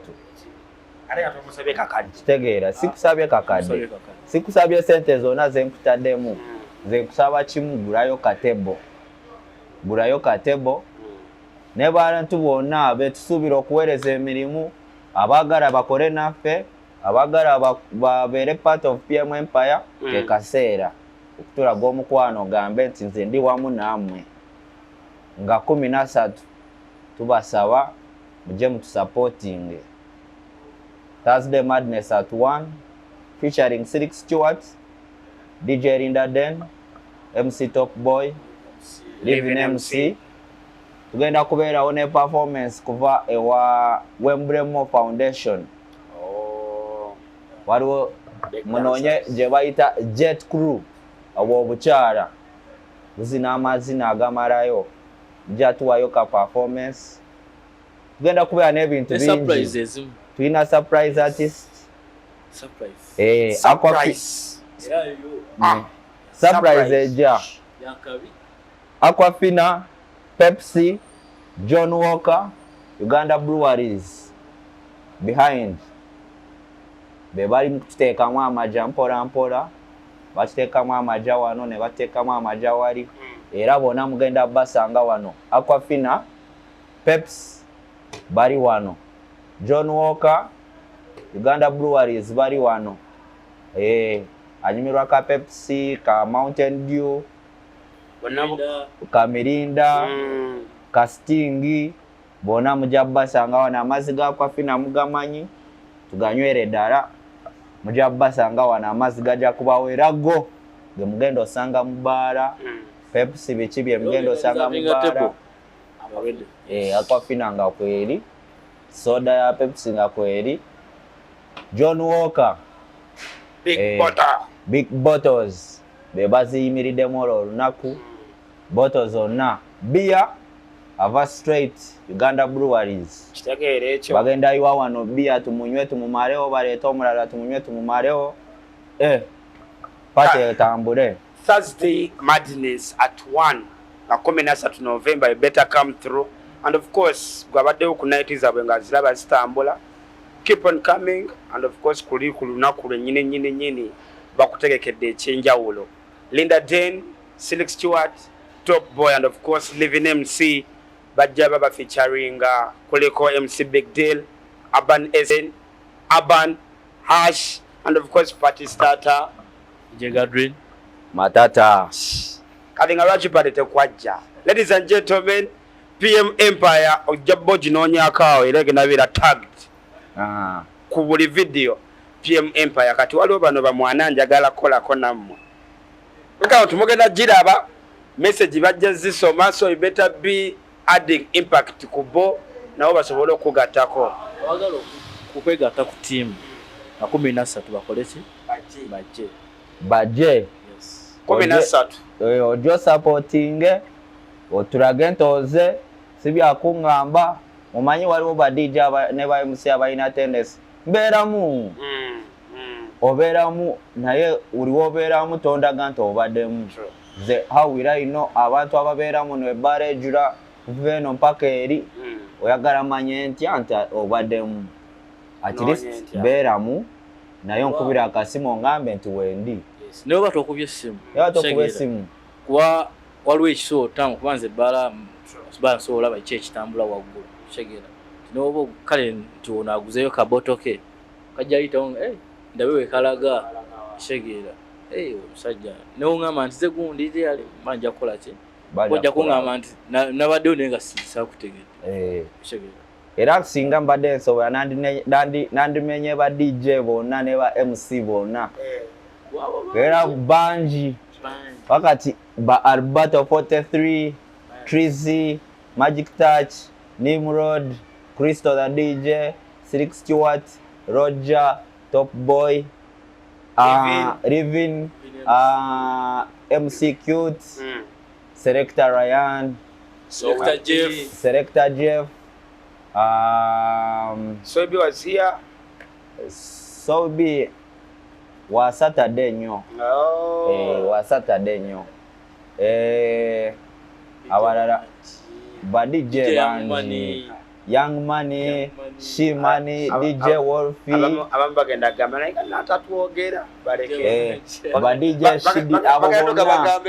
kitegeera sikusabye kakadde sikusabye sente zonna zenkutaddemu zenkusaba kimu gulayo katebo ne bantu bonna betusuubira okuweereza emirimu abaagala bakole naffe abaagala babeere part of PM Empire ke kaseera okutulaga omukwano gambe nti nze ndi wamu nammwe nga 13 tubasaba mujje mutusupporting Thursday Madness at 1 featuring Silk Stewart, DJ Linda Den, MC Top Boy, Living MC. Tugenda kubeerawo ne performance kuva ewa Wembley Mo Foundation. Waliwo munoonye gye bayita Jet Crew obw'obukyala buzina amazina agamalayo nja tuwayo ka performance. Tugenda kubeera n'ebintu bingi. Tulina surprise artist. Surprise eja. Aquafina, Pepsi, John Walker, Uganda Breweries behind. Bebali mkuteekamu amaja mpola bakiteekamu amaja wano ne bateekamu amaja wali era bonna mugenda basanga wano. Aquafina, Pepsi bali wano, John Walker, Uganda Breweries bali wano. Anyumirwa ka Pepsi, ka Mountain Dew, ka Mirinda, ka Sting, bona mujja basanga wano. Amazzi ga Aquafina mugamanyi tuganywere ddala mujja basanga wano. Amazzi gajja kubaweerago ge mugenda osanga mu bbaala. Pepsi biki bye mugenda osanga mu bbaala. Aquafina nga kweri, soda ya Pepsi nga kweri, John Walker big bottles be baziyimiriddemu olunaku. Bottles zonna beer ava straight Uganda Breweries. Kitegeera ekyo bagenda yiwa wano beer tumunywe tumumalewo, baleeta omulala tumunywe tumumalewo. Pate etambule. Thursday Madness at 1 na 13 November. You better come through. And of course, gwabaddewo ku night zaabwe nga ziraba zitambula. Keep on coming. And of course, kuli ku lunaku lwennyini bakutegekedde ekyenjawulo. Linda Den, Silk Stewart, Top Boy, and of course, Living MC bajja baba featuring kuliko MC Big Deal, Urban SN, Urban, Hash, and of course, Party Starter, Jegadrin, Matata. Kati nga lwaki pale tekwajja. Ladies and gentlemen, PM Empire ojjabbo ginoonyaakaawo era genabira tagged ku buli video PM Empire. Kati waliwo bano bamwana njagala kolako nammwe nkawo tumugenda giraba message bajja zisoma, so you better be adding impact ku bo nabo basobole okugattako. Wagala okwegatta ku team na 13 bakoleki bajje 13 ojo supporting otulage ntoze sibyakuŋŋamba. Mumanyi waliwo ba DJ ne ba MC abalina attendance mbeeramu obeeramu naye uliwo obeeramu tondaga nti obaddemu. Ze how will I know abantu ababeeramu ne ebbaala ejjula kuva eno mpaka eri oyagala manye ntya nti obaddemu. At least beeramu naye nkubira akasimu ongambe nti wendi. Naye oba tokubye essimu. Kuba waliwo ekisobo tamu kubanza ebbaala nsobola olaba ki ekitambula waggulu kitegeera. Noba kale nti ono aguzeeyo kaboto ke kajja ayitawo ndabe wekalaga kitegeera. Omusajja newuŋŋamba nti ze gundi lyali manja kukola ki ojja kuŋŋamba nti nabaddewo naye nga sisakutegeera kitegeera. Era singa mbadde nsobola nandimenye ba DJ bonna ne ba MC bonna era bangi wakati ba Alberto 43, Trizzy, Magic Touch, Nimrod, Crystal the DJ, Silk Stewart, Roger, Top Boy, Rivin, MC Cute, Selector Ryan, Selector Jeff. Sobi was here. So be wa Saturday nnyo. Wa Saturday nnyo. Abalala ba DJ bangi. Young Money, She Money, DJ Wolfie. Abamu bagenda gamba naye natatuogera baleke. Ba DJ Shidi abo bonna.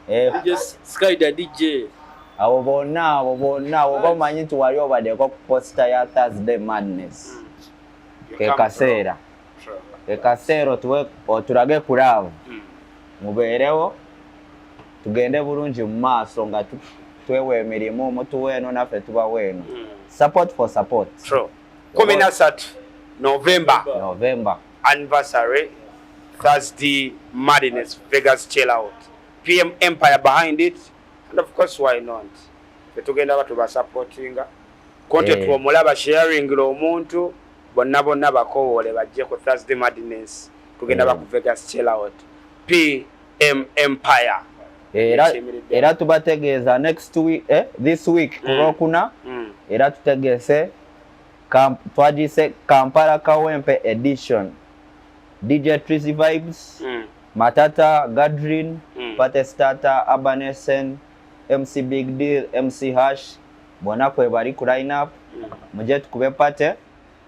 DJ Sky the DJ. Abo bonna bamanyi nti wali obaddeko ku poster ya Thursday Madness. Ke kaseera otulage ku love. Mubeerewo tugende bulungi mu maaso nga twewe emirimu omuntu weeno naffe tuba weeno. Support for support. True. 13 November anniversary Thursday Madness Vegas chill out. PM Empire behind it, and of course why not? Tugenda batu ba supportinga. Content wo mulaba sharing lo omuntu bonna bakowole bajje ku Thursday Madness. Tugenda ba ku Vegas chill out. PM Empire. Era tubategeeza next week this week kulokuna era tutegeese twagise Kampala Kawempe edition. DJ Trizy Vibes, Matata, Gadrin, Pate Starter, Abanesen, MC Big Deal, MC Hash, bonna kwe bali ku line up. Muje tukube pate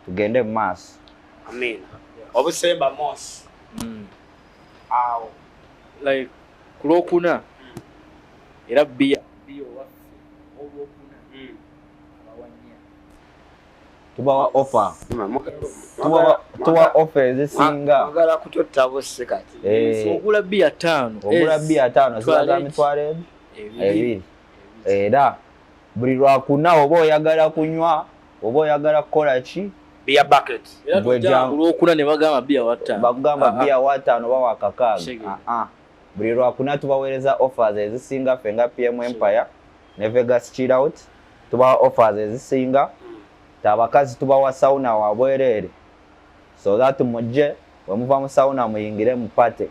tugende mass. Amen. Obusemba moss. Aw. Like kulokuna. Era bia tubawa offer. Tuwa offer zisinga. Magala kutotta bose kati. Ogula bia 5. Ogula bia 5 zilaga mitwale 2. Era buli lwakuna oba oyagala kunywa oba oyagala kukola ki beer bucket. Olwokuna ne bagamba bia 5. Bagamba bia 5 oba wakakaaga. Buli lwakuna tubaweereza offers ezisinga fenga PM Empire ne Vegas chill out. Tubawa offers ezisinga. Tabakazi tubawa sauna wa bwerere. So that mujje wemuva mu sauna muyingire mupate.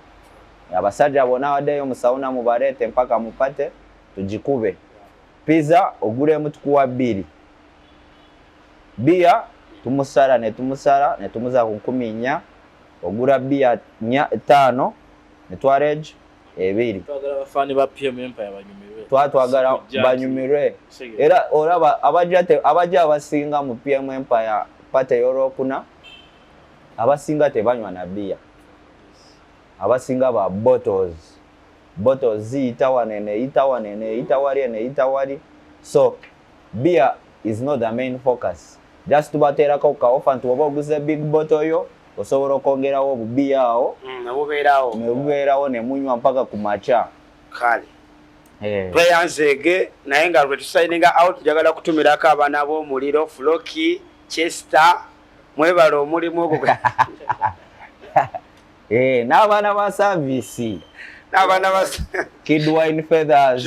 Abasajja bona wadeyo mu sauna mubarete mpaka mupate tujikube. Pizza ogure mutukuwa 2. Bia tumusara ne tumuza ku 10. Ogura bia 5 ne twareje 2. Twagala bafani ba PM Empire banyumirwe. Twagala banyumirwe. Era olaba abajja abasinga mu PM Empire pate yorokuna abasinga tebanywa na bia. Abasinga ba bottles. Bottles itawali. So beer is not the main focus. Just tubatera ko ka offer nti oba oguze big bottle yo osobola okongerawo bia awo. Nebubeerawo ne munywa mpaka ku macha. Kale. Tweyanzege naye nga lwe tusayininga out jagala kutumirako abaana b'omuliro Floki, Chester, mwebala omulimu ogwo. N'abaana ba service. N'abaana ba Kidwine Feathers,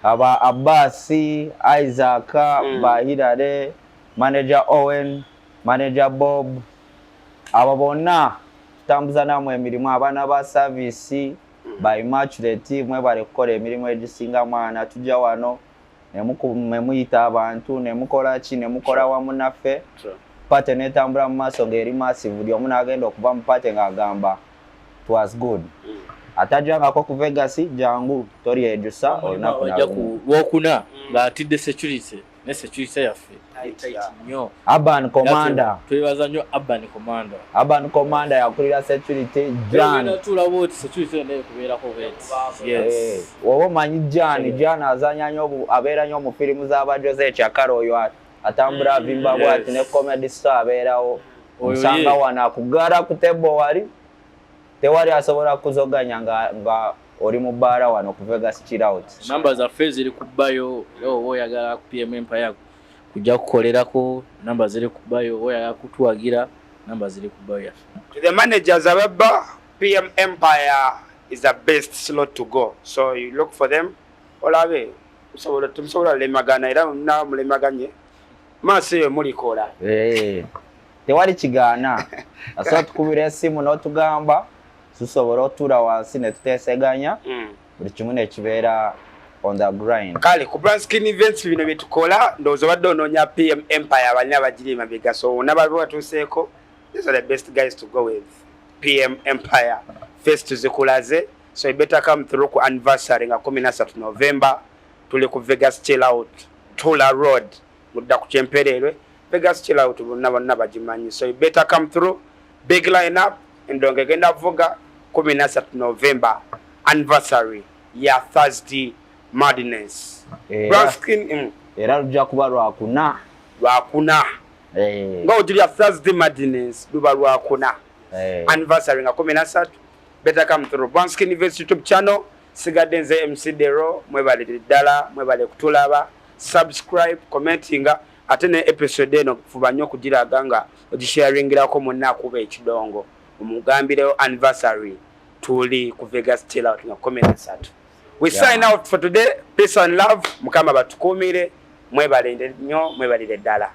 aba Abasi, Isaac, Bahirare, Manager Owen, Manager Bob. Aba bonna tutambuza namwe emirimu abaana ba service by Immaculate mwebale kukola emirimu egisinga mwana tujja wano nemuyita abantu nemukola ki nemukola wamu naffe pate netambula mu maaso ng'eri massive buli omu n'agenda okuva mu pate ng'agamba it was good. Atajjangako ku Vegas jangu tori ejusa olunaku lwokuna ng'atidde security ne security yaffe nnyo. Urban Commander. Twebaza nnyo Urban Commander. Urban Commander yakulira security Jan. Tulabo security ne kubeerako beti. Yes. Wowe manyi Jan azanya nnyo abeera nnyo mu firimu z'aba Jose Chakaro oyo atambula vimba bwati ne comedy star abeerawo. Musanga wana kugara ku table wali. Tewali asobola kuzoganya nga oli mu baara wano ku Vegas chill out. Namba za fezi ziri kubayo oyagala ku PM Empire kujja kukolerako, namba ziri kubayo oyagala kutuwagira, namba ziri kubayo. To the managers ababa, PM Empire is the best slot to go. So you look for them. Olabe tumusobola lemagana era na mulemaganye. Mase mulikola. Tewali kigaana. Aso tukubira esimu n'otugamba tusobola otuula wansi ne tuteeseganya buli kimu ne kibeera on the grind. Kale ku Branskin Events bino bitukola ndozo badde onoonya PM Empire abalina bagiri mabega so nabalwa tuseeko these are the best guys to go with. PM Empire first zikulaze so you better come through ku anniversary nga 13 November tuli ku Vegas Chill Out Tula Road mudda ku Kyempererwe Vegas Chill Out bonna bagimanyi so you better come through big lineup endonge genda vuga 13 November anniversary ya Thursday Madness. Branskin era lujja kuba lwakuna nga ojulya Thursday Madness luba lwakuna anniversary nga 13 better come through Branskin Events YouTube channel sigadde nze MC Dero mwebale ddala mwebale kutulaba subscribe commentinga ate ne episode eno fuba nnyo kugiraga nga ogisharingirako munna akuba ekidongo omugambireyo anniversary tuli ku Vegas Chill Out nga 13. We sign out for today. Peace and love. Mukama batukumire. Mwebale nnyo, mwebalire ddala.